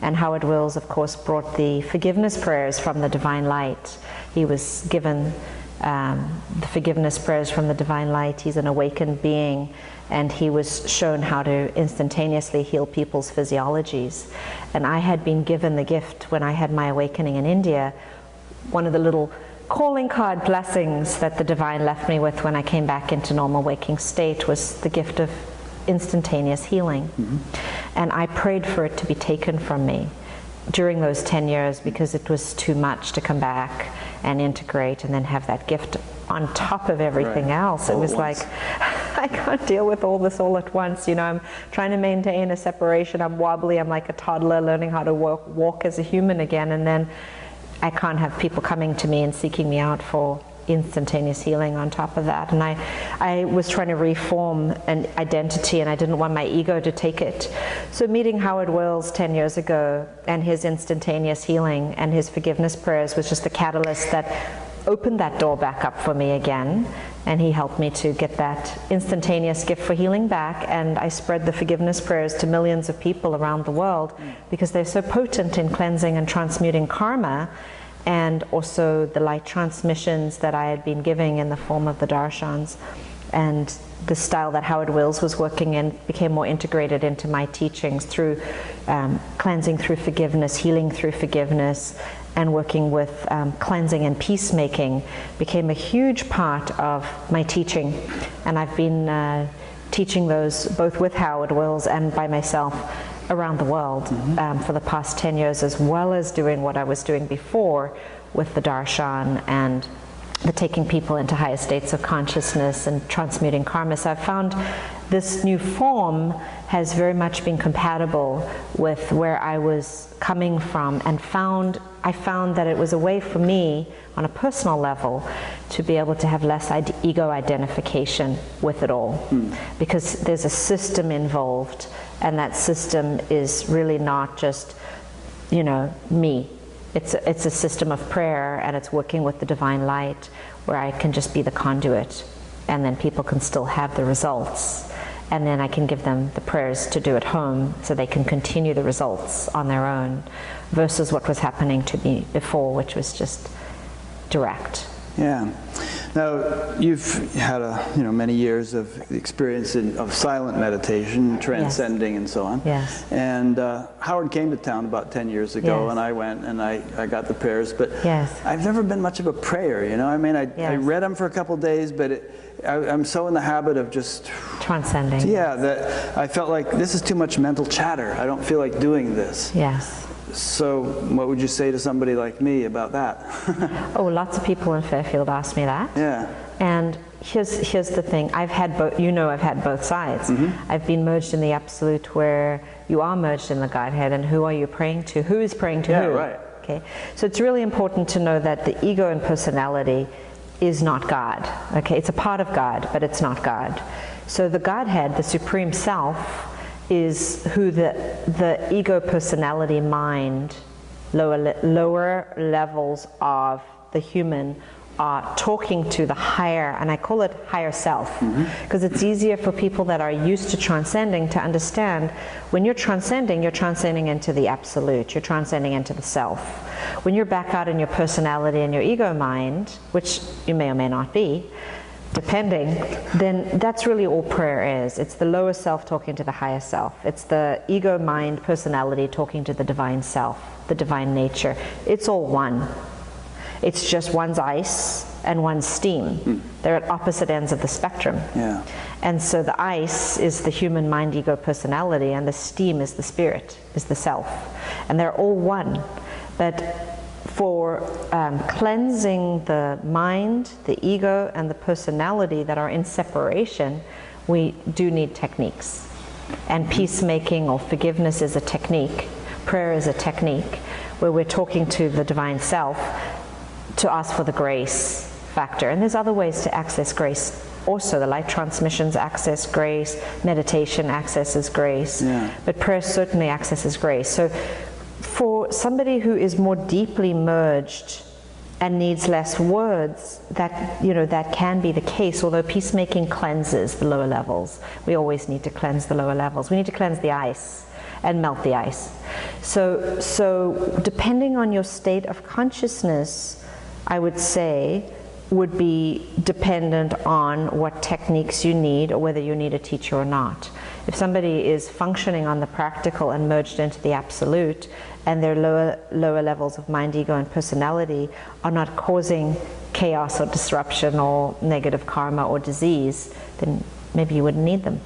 And Howard Wills, of course, brought the forgiveness prayers from the Divine Light. He was given the forgiveness prayers from the Divine Light. He's an awakened being, and he was shown how to instantaneously heal people's physiologies. And I had been given the gift when I had my awakening in India. One of the little calling card blessings that the Divine left me with when I came back into normal waking state was the gift of instantaneous healing. And I prayed for it to be taken from me during those 10 years because it was too much to come back and integrate and then have that gift on top of everything else. It was like, I can't deal with all this all at once. You know, I'm trying to maintain a separation. I'm wobbly. I'm like a toddler learning how to walk as a human again. And then I can't have people coming to me and seeking me out for instantaneous healing on top of that. And I was trying to reform an identity, and I didn't want my ego to take it. So meeting Howard Wills 10 years ago and his instantaneous healing and his forgiveness prayers was just the catalyst that opened that door back up for me again. And he helped me to get that instantaneous gift for healing back, and I spread the forgiveness prayers to millions of people around the world because they're so potent in cleansing and transmuting karma, and also the light transmissions that I had been giving in the form of the darshans. And the style that Howard Wills was working in became more integrated into my teachings through cleansing through forgiveness, healing through forgiveness, and working with cleansing and peacemaking became a huge part of my teaching. And I've been teaching those both with Howard Wills and by myself around the world for the past 10 years, as well as doing what I was doing before with the darshan and the taking people into higher states of consciousness and transmuting karma. So I've found this new form has very much been compatible with where I was coming from, and I found that it was a way for me on a personal level to be able to have less ego identification with it all, because there's a system involved, and that system is really not just, you know, me. It's a system of prayer, and it's working with the divine light where I can just be the conduit, and then people can still have the results, and then I can give them the prayers to do at home so they can continue the results on their own, versus what was happening to me before, which was just direct. Yeah. Now, you've had many years of experience of silent meditation, transcending, yes, and so on. Yes. And Howard came to town about 10 years ago, yes, and I went and I got the prayers, but yes, I've never been much of a prayer, you know. I mean, I read them for a couple of days, but I'm so in the habit of just transcending. Yeah, that I felt like this is too much mental chatter. I don't feel like doing this. Yes. So what would you say to somebody like me about that? Oh, lots of people in Fairfield ask me that. Yeah. And here's the thing. I've had both. You know, I've had both sides. I've been merged in the absolute, where you are merged in the Godhead, and who are you praying to? Who is praying to who? Right. Okay. So it's really important to know that the ego and personality is not God. Okay. It's a part of God, but it's not God. So the Godhead, the Supreme Self, is who the ego, personality, mind, lower levels of the human are talking to the higher, and I call it higher self, because it's easier for people that are used to transcending to understand when you're transcending into the absolute, you're transcending into the self. When you're back out in your personality and your ego mind, which you may or may not be, depending, then that's really all prayer is. It's the lower self talking to the higher self. It's the ego, mind, personality talking to the divine self, the divine nature. It's all one. It's just one's ice and one's steam. They're at opposite ends of the spectrum. Yeah. And so the ice is the human mind, ego, personality, and the steam is the spirit, is the self. And they're all one. But for cleansing the mind, the ego, and the personality that are in separation, we do need techniques. And peacemaking or forgiveness is a technique. Prayer is a technique where we're talking to the divine self to ask for the grace factor. And there's other ways to access grace. Also, the light transmissions access grace, meditation accesses grace, but prayer certainly accesses grace. So for somebody who is more deeply merged and needs less words, that can be the case, although peacemaking cleanses the lower levels. We always need to cleanse the lower levels. We need to cleanse the ice and melt the ice. So depending on your state of consciousness, I would say, would be dependent on what techniques you need or whether you need a teacher or not. If somebody is functioning on the practical and merged into the absolute, and their lower levels of mind, ego, and personality are not causing chaos or disruption or negative karma or disease, then maybe you wouldn't need them.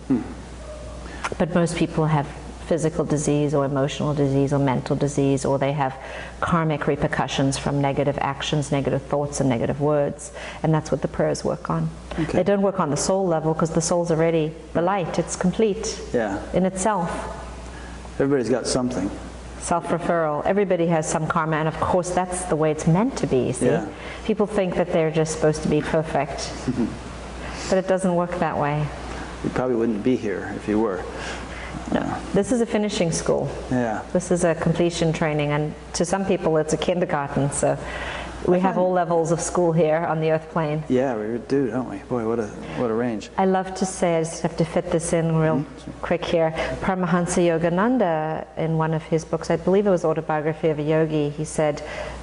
But most people have physical disease or emotional disease or mental disease, or they have karmic repercussions from negative actions, negative thoughts, and negative words. And that's what the prayers work on. Okay. They don't work on the soul level, because the soul's already the light. It's complete in itself. Everybody's got something. Self-referral. Everybody has some karma, and of course that's the way it's meant to be, see? Yeah. People think that they're just supposed to be perfect, but it doesn't work that way. You probably wouldn't be here if you were. No. This is a finishing school. Yeah. This is a completion training, and to some people it's a kindergarten, so we have all levels of school here on the earth plane. Yeah, we do, don't we? Boy, what a range. I love to say, I just have to fit this in real quick here, Paramahansa Yogananda, in one of his books, I believe it was Autobiography of a Yogi, he said,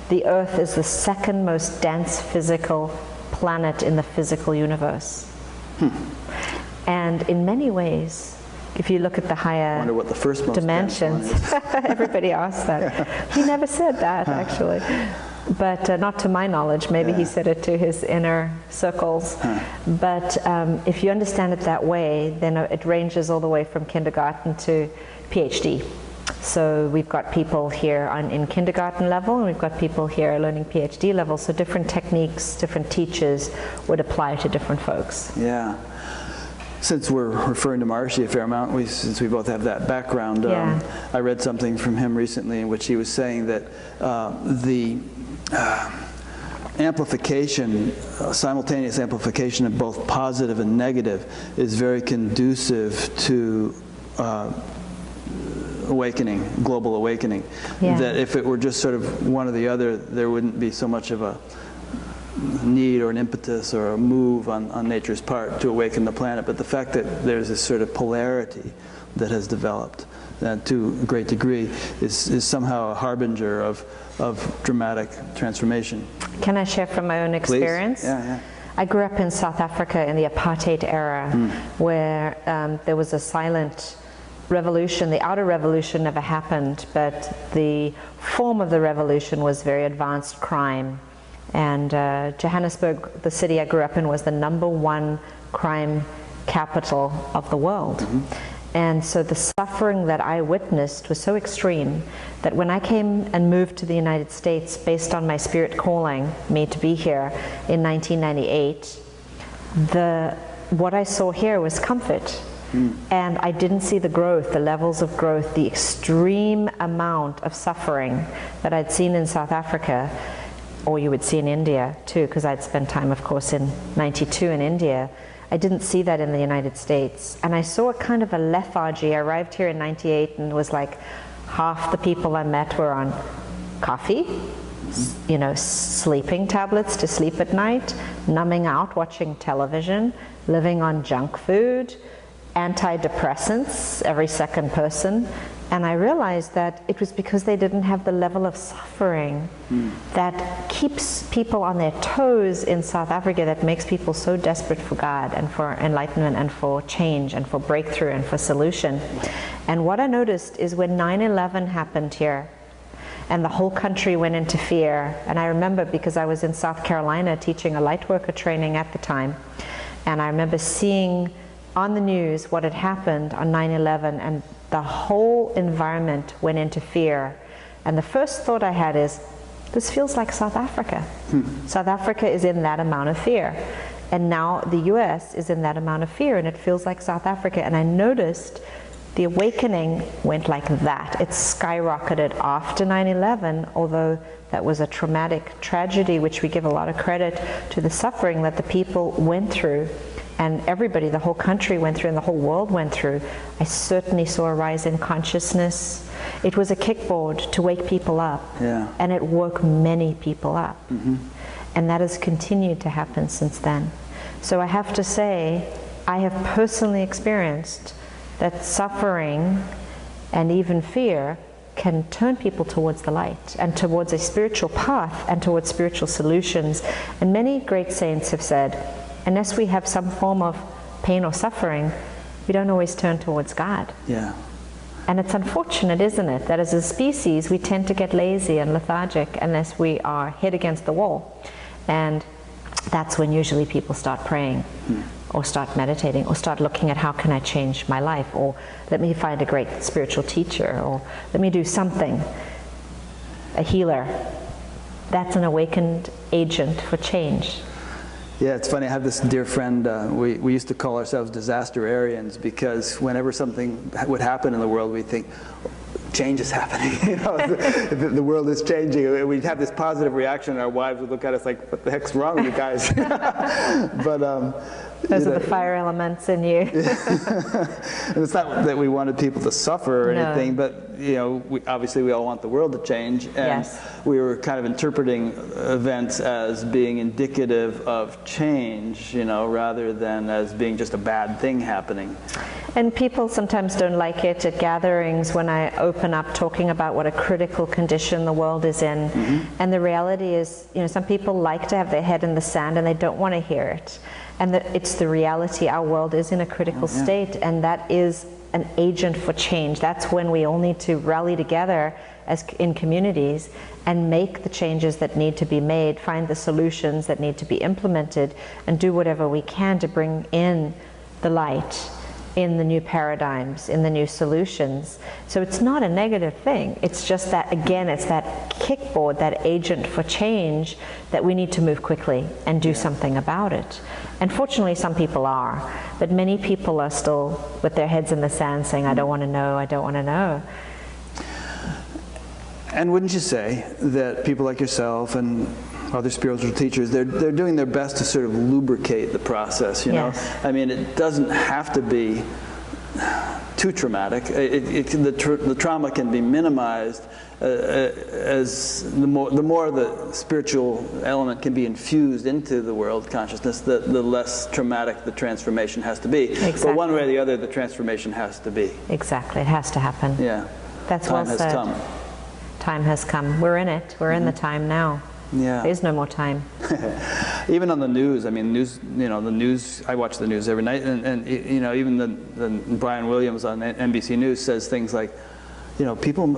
the earth is the second most dense physical planet in the physical universe. And in many ways, if you look at the higher I wonder what the first most dimensions, everybody asks that. He never said that, actually. But not to my knowledge. Maybe he said it to his inner circles. But if you understand it that way, then it ranges all the way from kindergarten to PhD. So we've got people here in kindergarten level, and we've got people here learning PhD level. So different techniques, different teachers would apply to different folks. Yeah. Since we're referring to Maharishi a fair amount, since we both have that background, I read something from him recently in which he was saying that the amplification, simultaneous amplification of both positive and negative is very conducive to awakening, global awakening. That if it were just sort of one or the other, there wouldn't be so much of a need or an impetus or a move on nature's part to awaken the planet. But the fact that there's this sort of polarity that has developed to a great degree is somehow a harbinger of dramatic transformation. Can I share from my own experience? Please. Yeah. I grew up in South Africa in the apartheid era, where there was a silent revolution. The outer revolution never happened, but the form of the revolution was very advanced crime. And Johannesburg, the city I grew up in, was the #1 crime capital of the world. And so the suffering that I witnessed was so extreme that when I came and moved to the United States based on my spirit calling me to be here in 1998, what I saw here was comfort. And I didn't see the growth, the levels of growth, the extreme amount of suffering that I'd seen in South Africa, or you would see in India too, because I'd spent time, of course, in '92 in India. I didn't see that in the United States. And I saw a kind of a lethargy. I arrived here in '98 and was like, half the people I met were on coffee, you know, sleeping tablets to sleep at night, numbing out, watching television, living on junk food, antidepressants, every second person. And I realized that it was because they didn't have the level of suffering that keeps people on their toes in South Africa, that makes people so desperate for God and for enlightenment and for change and for breakthrough and for solution. And what I noticed is when 9/11 happened here and the whole country went into fear, and I remember because I was in South Carolina teaching a light worker training at the time, and I remember seeing on the news what had happened on 9/11, and the whole environment went into fear. And the first thought I had is, this feels like South Africa. South Africa is in that amount of fear. And now the US is in that amount of fear, and it feels like South Africa. And I noticed the awakening went like that. It skyrocketed after 9/11, although that was a traumatic tragedy, which we give a lot of credit to the suffering that the people went through. And everybody, the whole country went through, and the whole world went through. I certainly saw a rise in consciousness. It was a kickboard to wake people up, and it woke many people up. And that has continued to happen since then. So I have to say, I have personally experienced that suffering and even fear can turn people towards the light and towards a spiritual path and towards spiritual solutions. And many great saints have said, unless we have some form of pain or suffering, we don't always turn towards God. And it's unfortunate, isn't it, that as a species we tend to get lazy and lethargic unless we are head against the wall. And that's when usually people start praying or start meditating, or start looking at how can I change my life, or let me find a great spiritual teacher, or let me do something, a healer. That's an awakened agent for change. Yeah, it's funny, I have this dear friend, we used to call ourselves disaster-arians, because whenever something would happen in the world, we'd think, change is happening, the world is changing. We'd have this positive reaction, and our wives would look at us like, what the heck's wrong with you guys? But those are the fire elements in you. And it's not that we wanted people to suffer or anything, but obviously we all want the world to change, and we were kind of interpreting events as being indicative of change, rather than as being just a bad thing happening. And people sometimes don't like it at gatherings when I open up talking about what a critical condition the world is in. And the reality is, some people like to have their head in the sand and they don't want to hear it. And it's the reality. Our world is in a critical state, and that is an agent for change. That's when we all need to rally together as in communities and make the changes that need to be made, find the solutions that need to be implemented, and do whatever we can to bring in the light, in the new paradigms, in the new solutions. So it's not a negative thing. It's just that, again, it's that kickboard, that agent for change, that we need to move quickly and do something about it. And fortunately, some people are, but many people are still with their heads in the sand saying, I don't want to know, I don't want to know. And wouldn't you say that people like yourself and other spiritual teachers, they're doing their best to sort of lubricate the process, know? I mean, it doesn't have to be too traumatic. The trauma can be minimized as the more the spiritual element can be infused into the world consciousness, the less traumatic the transformation has to be. Exactly. But one way or the other, the transformation has to be. Exactly, it has to happen. Yeah. That's well said. Time has come. Time has come. We're in it. We're in the time now. Yeah. There's no more time. Even on the news, I mean, the news, I watch the news every night, and even the Brian Williams on NBC News says things like, people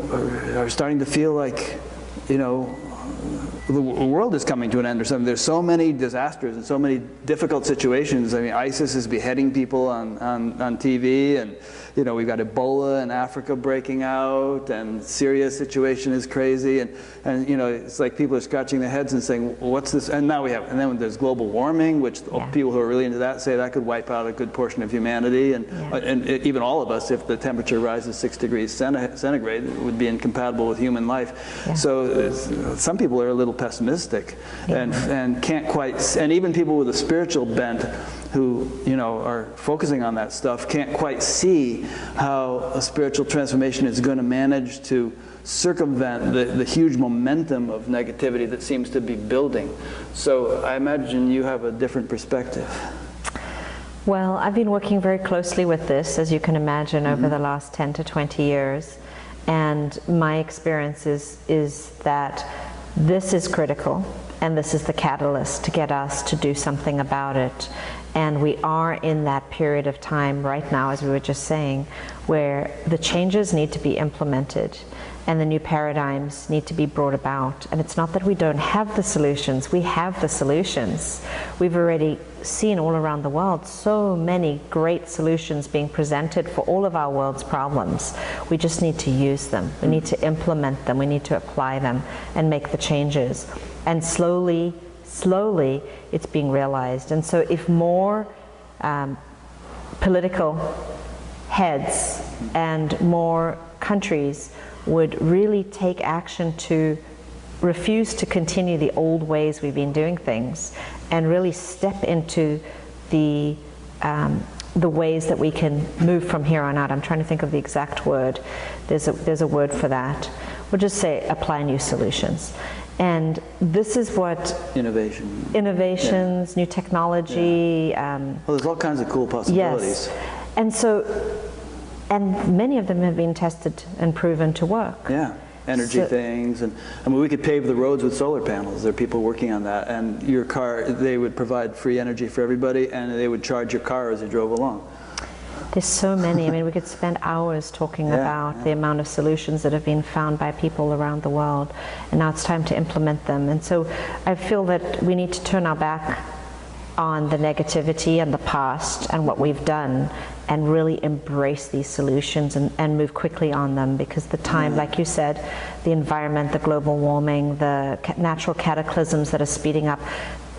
are starting to feel like, the world is coming to an end or something. There's so many disasters and so many difficult situations. I mean, ISIS is beheading people on TV, and we've got Ebola in Africa breaking out, and Syria's situation is crazy, and it's like people are scratching their heads and saying, what's this? And now and then there's global warming, which people who are really into that say that could wipe out a good portion of humanity, and even all of us, if the temperature rises 6 degrees centigrade, it would be incompatible with human life. Yeah. So some people are a little pessimistic, and can't quite, and even people with a spiritual bent who are focusing on that stuff can't quite see how a spiritual transformation is going to manage to circumvent the huge momentum of negativity that seems to be building. So I imagine you have a different perspective. Well, I've been working very closely with this, as you can imagine, over the last 10 to 20 years. And my experience is that this is critical, and this is the catalyst to get us to do something about it. And we are in that period of time right now, as we were just saying, where the changes need to be implemented and the new paradigms need to be brought about. And it's not that we don't have the solutions, we have the solutions. We've already seen all around the world so many great solutions being presented for all of our world's problems. We just need to use them, we need to implement them, we need to apply them and make the changes. And slowly it's being realized. And so if more political heads and more countries would really take action to refuse to continue the old ways we've been doing things and really step into the ways that we can move from here on out. I'm trying to think of the exact word. There's a word for that. We'll just say apply new solutions. And this is what innovations, new technology. Well, there's all kinds of cool possibilities. Yes, and many of them have been tested and proven to work. Yeah, energy things, and I mean, we could pave the roads with solar panels. There are people working on that, and your car, they would provide free energy for everybody, and they would charge your car as you drove along. There's so many. I mean, we could spend hours talking about the amount of solutions that have been found by people around the world, and now it's time to implement them. And so I feel that we need to turn our back on the negativity and the past and what we've done, and really embrace these solutions and move quickly on them, because the time, like you said, the environment, the global warming, the natural cataclysms that are speeding up,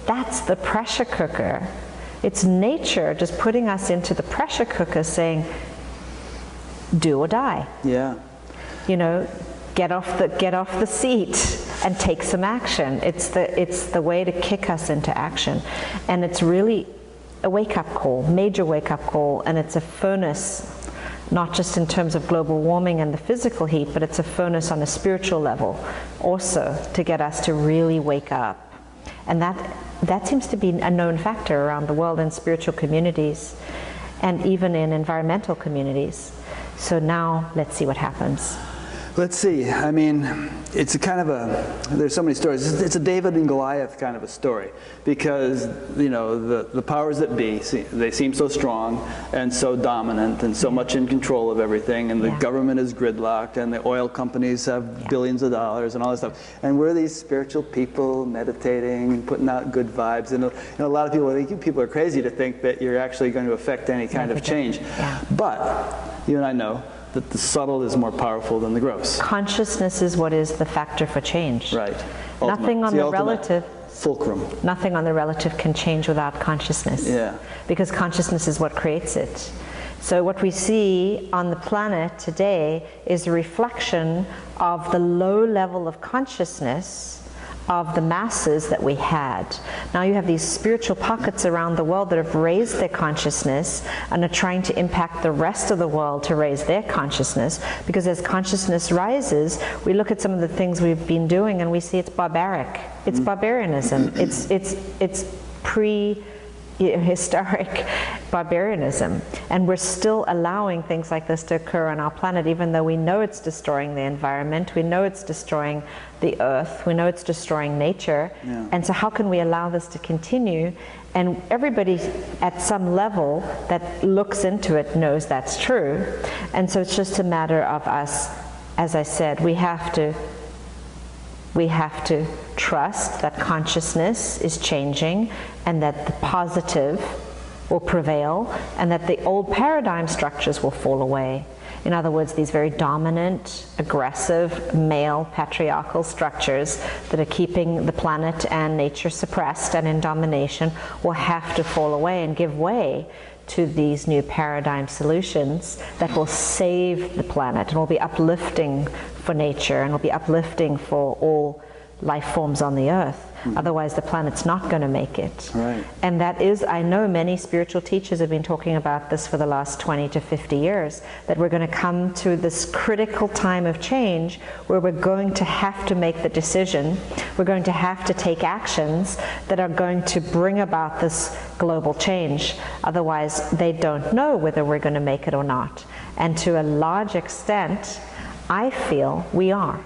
that's the pressure cooker. It's nature just putting us into the pressure cooker saying, do or die. Yeah. You know, get off the seat and take some action. It's the way to kick us into action. And it's really a wake-up call, major wake-up call, and it's a furnace, not just in terms of global warming and the physical heat, but it's a furnace on a spiritual level also, to get us to really wake up. And that seems to be a known factor around the world in spiritual communities and even in environmental communities. So now let's see what happens. Let's see. I mean, it's a kind of there's so many stories. It's a David and Goliath kind of a story, because, you know, the powers that be, they seem so strong and so dominant and so much in control of everything, and the government is gridlocked, and the oil companies have billions of dollars and all this stuff. And we're these spiritual people meditating, putting out good vibes. And, you know, a lot of people think people are crazy to think that you're actually going to affect any kind of change. Yeah. But you and I know that the subtle is more powerful than the gross. Consciousness is what is the factor for change. Right. Nothing on the relative. Fulcrum. Nothing on the relative can change without consciousness. Yeah. Because consciousness is what creates it. So what we see on the planet today is a reflection of the low level of consciousness of the masses that we had. Now you have these spiritual pockets around the world that have raised their consciousness and are trying to impact the rest of the world to raise their consciousness, because as consciousness rises, we look at some of the things we've been doing and we see it's barbaric. It's barbarianism. It's prehistoric barbarianism, and we're still allowing things like this to occur on our planet, even though we know it's destroying the environment, we know it's destroying the earth, we know it's destroying nature. And so how can we allow this to continue? And everybody at some level that looks into it knows that's true. And so it's just a matter of us, as I said, we have to trust that consciousness is changing, and that the positive will prevail, and that the old paradigm structures will fall away. In other words, these very dominant, aggressive, male, patriarchal structures that are keeping the planet and nature suppressed and in domination will have to fall away and give way to these new paradigm solutions that will save the planet and will be uplifting for nature and will be uplifting for all life forms on the earth. Otherwise the planet's not going to make it. Right. And that is, I know many spiritual teachers have been talking about this for the last 20 to 50 years, that we're going to come to this critical time of change where we're going to have to make the decision, we're going to have to take actions that are going to bring about this global change. Otherwise they don't know whether we're going to make it or not. And to a large extent, I feel we are.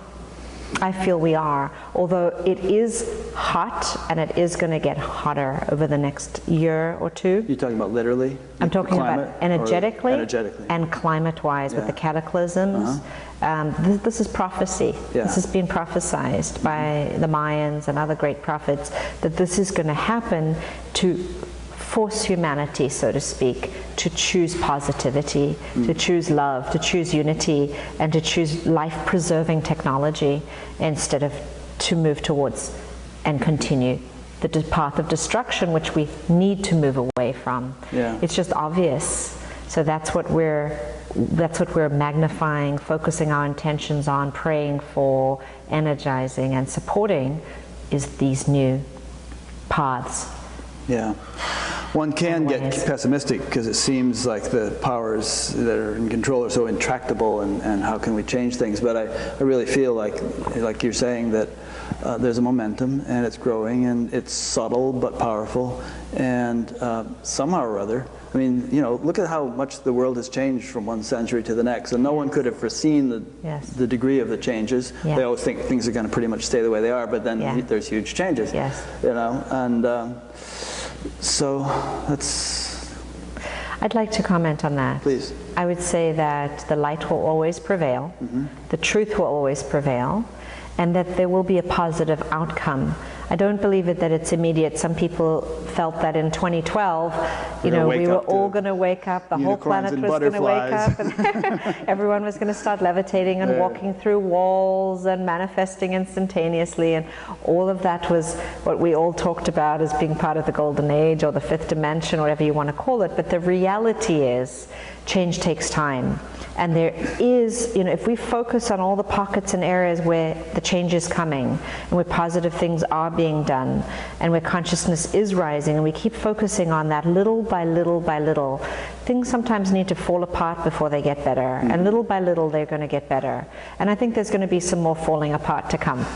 Although it is hot, and it is going to get hotter over the next year or two. You're talking about literally? I'm talking about energetically and climate-wise with the cataclysms. This is prophecy. This has been prophesized by the Mayans and other great prophets, that this is going to happen to force humanity, so to speak, to choose positivity, to choose love, to choose unity, and to choose life-preserving technology instead of to move towards and continue the path of destruction, which we need to move away from. It's just obvious. So that's what we're magnifying, focusing our intentions on, praying for, energizing, and supporting, is these new paths. One can get pessimistic because it seems like the powers that are in control are so intractable, and how can we change things? But I really feel like you're saying, that there's a momentum, and it's growing, and it's subtle but powerful, and somehow or other, I mean, you know, look at how much the world has changed from one century to the next, and no one could have foreseen the degree of the changes. They always think things are going to pretty much stay the way they are, but then there's huge changes. You know, and so that's... I'd like to comment on that. Please. I would say that the light will always prevail, the truth will always prevail, and that there will be a positive outcome I don't believe that it's immediate. Some people felt that in 2012, we were all going to wake up, the whole planet was going to wake up, and everyone was going to start levitating and walking through walls and manifesting instantaneously, and all of that was what we all talked about as being part of the golden age or the fifth dimension, whatever you want to call it. But the reality is, change takes time. And there is, if we focus on all the pockets and areas where the change is coming, and where positive things are being done, and where consciousness is rising, and we keep focusing on that little by little by little, things sometimes need to fall apart before they get better. And little by little, they're going to get better. And I think there's going to be some more falling apart to come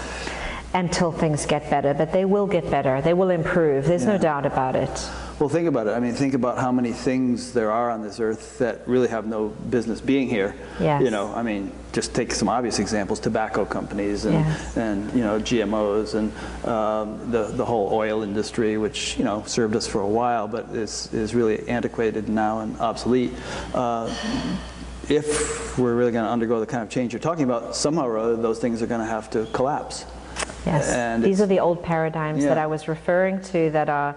until things get better. But they will get better. They will improve. There's no doubt about it. Well, think about it. I mean, think about how many things there are on this earth that really have no business being here. Yes. I mean, just take some obvious examples: tobacco companies and GMOs and the whole oil industry, which served us for a while, but is really antiquated now and obsolete. If we're really going to undergo the kind of change you're talking about, somehow or other, those things are going to have to collapse. Yes. And these are the old paradigms that I was referring to that are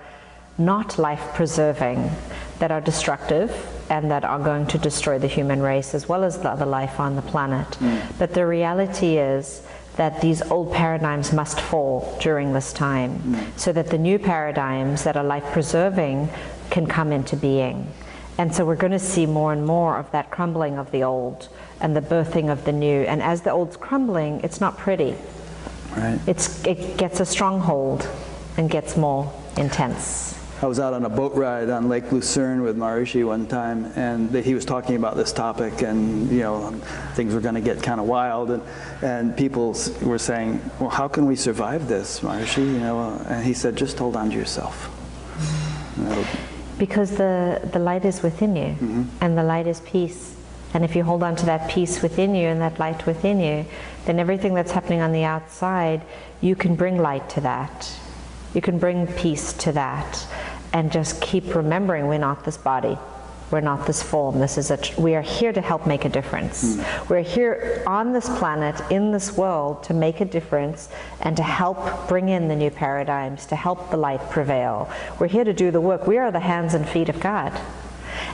not life-preserving, that are destructive, and that are going to destroy the human race as well as the other life on the planet. But the reality is that these old paradigms must fall during this time, so that the new paradigms that are life-preserving can come into being. And so we're going to see more and more of that crumbling of the old and the birthing of the new. And as the old's crumbling, it's not pretty. Right. It gets a stronghold and gets more intense. I was out on a boat ride on Lake Lucerne with Maharishi one time, and he was talking about this topic, and things were going to get kind of wild, and people were saying, well, how can we survive this, Maharishi? And he said, just hold on to yourself. Because the light is within you, and the light is peace. And if you hold on to that peace within you and that light within you, then everything that's happening on the outside, you can bring light to that. You can bring peace to that. And just keep remembering, we're not this body. We're not this form. We are here to help make a difference. We're here on this planet, in this world, to make a difference and to help bring in the new paradigms, to help the light prevail. We're here to do the work. We are the hands and feet of God.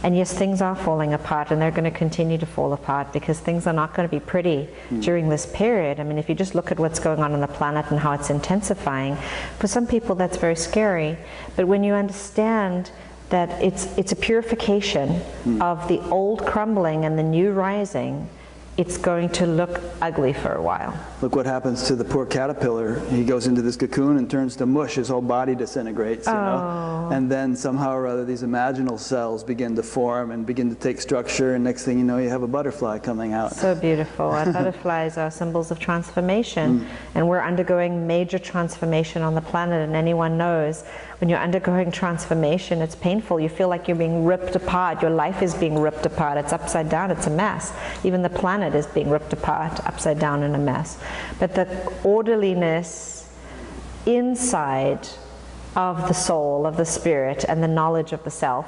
And yes, things are falling apart, and they're going to continue to fall apart, because things are not going to be pretty during this period. I mean, if you just look at what's going on the planet and how it's intensifying, for some people that's very scary. But when you understand that it's a purification of the old crumbling and the new rising, it's going to look ugly for a while. Look what happens to the poor caterpillar. He goes into this cocoon and turns to mush. His whole body disintegrates, And then somehow or other, these imaginal cells begin to form and begin to take structure, and next thing you know, you have a butterfly coming out. So beautiful. And butterflies are symbols of transformation. And we're undergoing major transformation on the planet, and anyone knows when you're undergoing transformation, it's painful. You feel like you're being ripped apart. Your life is being ripped apart. It's upside down. It's a mess. Even the planet is being ripped apart, upside down in a mess. But the orderliness inside of the soul, of the spirit, and the knowledge of the self,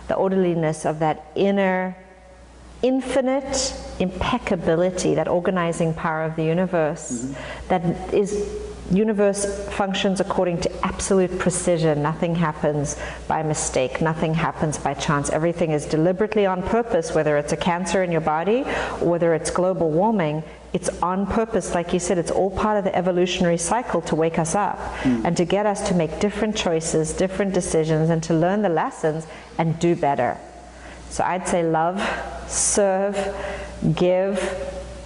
the orderliness of that inner infinite impeccability, that organizing power of the universe, universe functions according to absolute precision. Nothing happens by mistake. Nothing happens by chance. Everything is deliberately on purpose, whether it's a cancer in your body or whether it's global warming. It's on purpose. Like you said, it's all part of the evolutionary cycle to wake us up and to get us to make different choices, different decisions, and to learn the lessons and do better. So I'd say love, serve, give,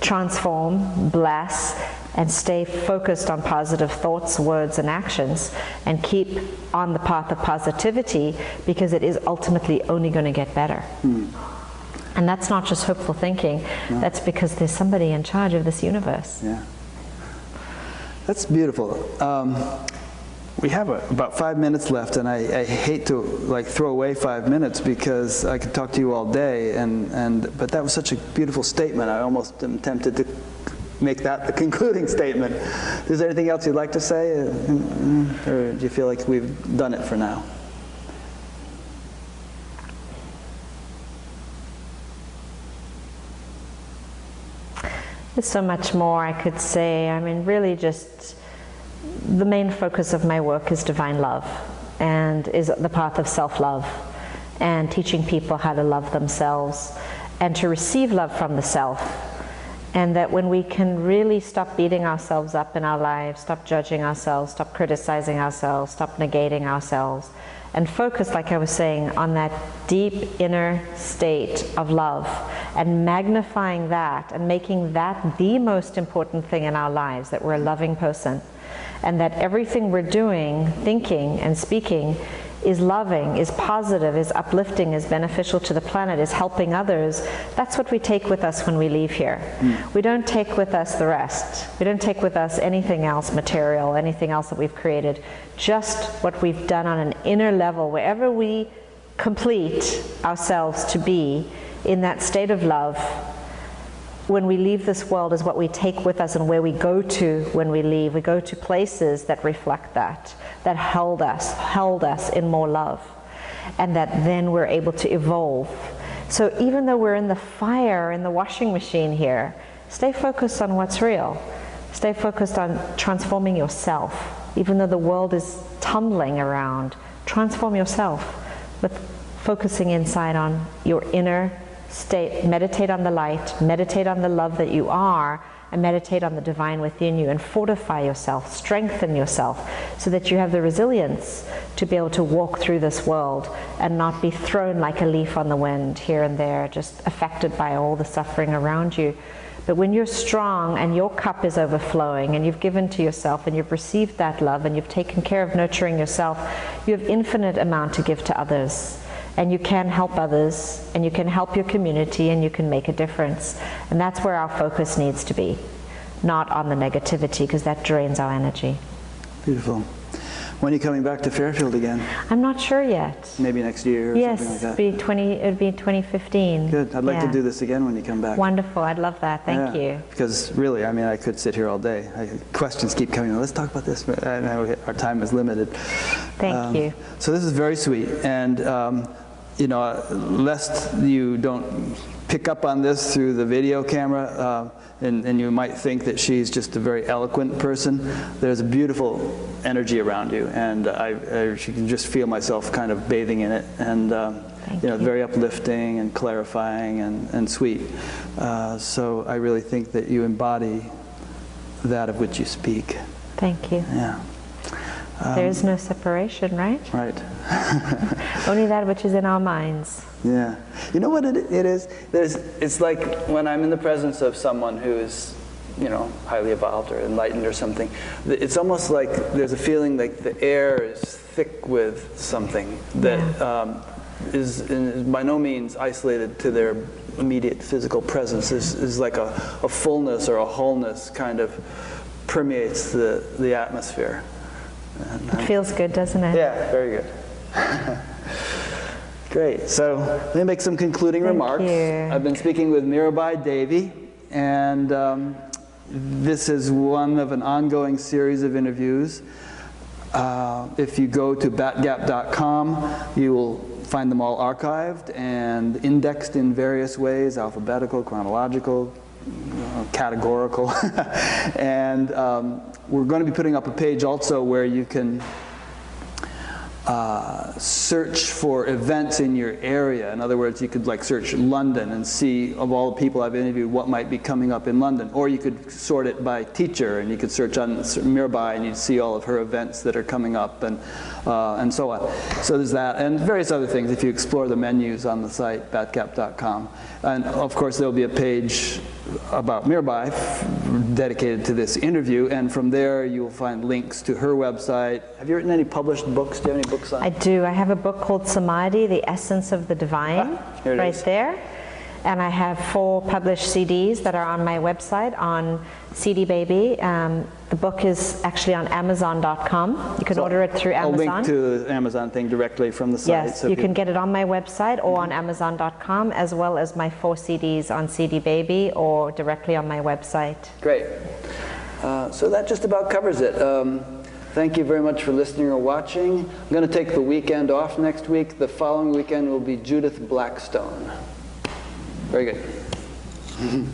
transform, bless, and stay focused on positive thoughts, words, and actions, and keep on the path of positivity, because it is ultimately only going to get better. And that's not just hopeful thinking, that's because there's somebody in charge of this universe. Yeah. That's beautiful. We have about 5 minutes left, and I hate to throw away 5 minutes, because I could talk to you all day, but that was such a beautiful statement. I almost am tempted to make that the concluding statement. Is there anything else you'd like to say, or do you feel like we've done it for now? There's so much more I could say. I mean, really just the main focus of my work is divine love, and is the path of self-love, and teaching people how to love themselves and to receive love from the self. And that when we can really stop beating ourselves up in our lives, stop judging ourselves, stop criticizing ourselves, stop negating ourselves, and focus, like I was saying, on that deep inner state of love, and magnifying that and making that the most important thing in our lives, that we're a loving person, and that everything we're doing, thinking and speaking is loving, is positive, is uplifting, is beneficial to the planet, is helping others. That's what we take with us when we leave here. We don't take with us the rest. We don't take with us anything else material, anything else that we've created. Just what we've done on an inner level, wherever we complete ourselves to be in that state of love. When we leave this world is what we take with us, and where we go to when we leave. We go to places that reflect that held us in more love, and that then we're able to evolve. So even though we're in the fire, in the washing machine here, stay focused on what's real. Stay focused on transforming yourself. Even though the world is tumbling around, transform yourself with focusing inside on your inner state. Meditate on the light, meditate on the love that you are, and meditate on the divine within you, and fortify yourself, strengthen yourself, so that you have the resilience to be able to walk through this world and not be thrown like a leaf on the wind here and there, just affected by all the suffering around you. But when you're strong and your cup is overflowing, and you've given to yourself, and you've received that love, and you've taken care of nurturing yourself, you have infinite amount to give to others. And you can help others, and you can help your community, and you can make a difference. And that's where our focus needs to be, not on the negativity, because that drains our energy. Beautiful. When are you coming back to Fairfield again? I'm not sure yet. Maybe next year or something like that? Yes, it'd be 2015. Good. I'd like to do this again when you come back. Wonderful. I'd love that. Thank you. Because really, I mean, I could sit here all day. Questions keep coming. Let's talk about this. I know our time is limited. Thank you. So this is very sweet. And you know, lest you don't pick up on this through the video camera, and you might think that she's just a very eloquent person, there's a beautiful energy around you, and I can just feel myself kind of bathing in it, and you know, very uplifting and clarifying and sweet. So I really think that you embody that of which you speak. Thank you. Yeah. There is no separation, right? Right. Only that which is in our minds. Yeah. You know what it is? It's like when I'm in the presence of someone who is, you know, highly evolved or enlightened or something, it's almost like there's a feeling like the air is thick with something that is by no means isolated to their immediate physical presence. Is like a fullness or a wholeness kind of permeates the atmosphere. It feels good, doesn't it? Yeah, very good. Great. So let me make some concluding remarks. I've been speaking with Mirabai Devi, and this is one of an ongoing series of interviews. If you go to batgap.com, you will find them all archived and indexed in various ways: alphabetical, chronological, categorical. And we're going to be putting up a page also where you can search for events in your area. In other words, you could like search London and see, of all the people I've interviewed, what might be coming up in London. Or you could sort it by teacher, and you could search on Mirabai, and you'd see all of her events that are coming up, and so on. So there's that, and various other things if you explore the menus on the site, batgap.com. And of course, there'll be a page about Mirabai dedicated to this interview, and from there you'll find links to her website. Have you written any published books? Do you have any books on? I do. I have a book called Samadhi, The Essence of the Divine, right there. And I have 4 published CDs that are on my website on CD Baby. The book is actually on Amazon.com. You can order it through Amazon. I'll link to the Amazon thing directly from the site. Yes, so you can get it on my website or on Amazon.com, as well as my 4 CDs on CD Baby or directly on my website. Great. So that just about covers it. Thank you very much for listening or watching. I'm going to take the weekend off next week. The following weekend will be Judith Blackstone. Very good.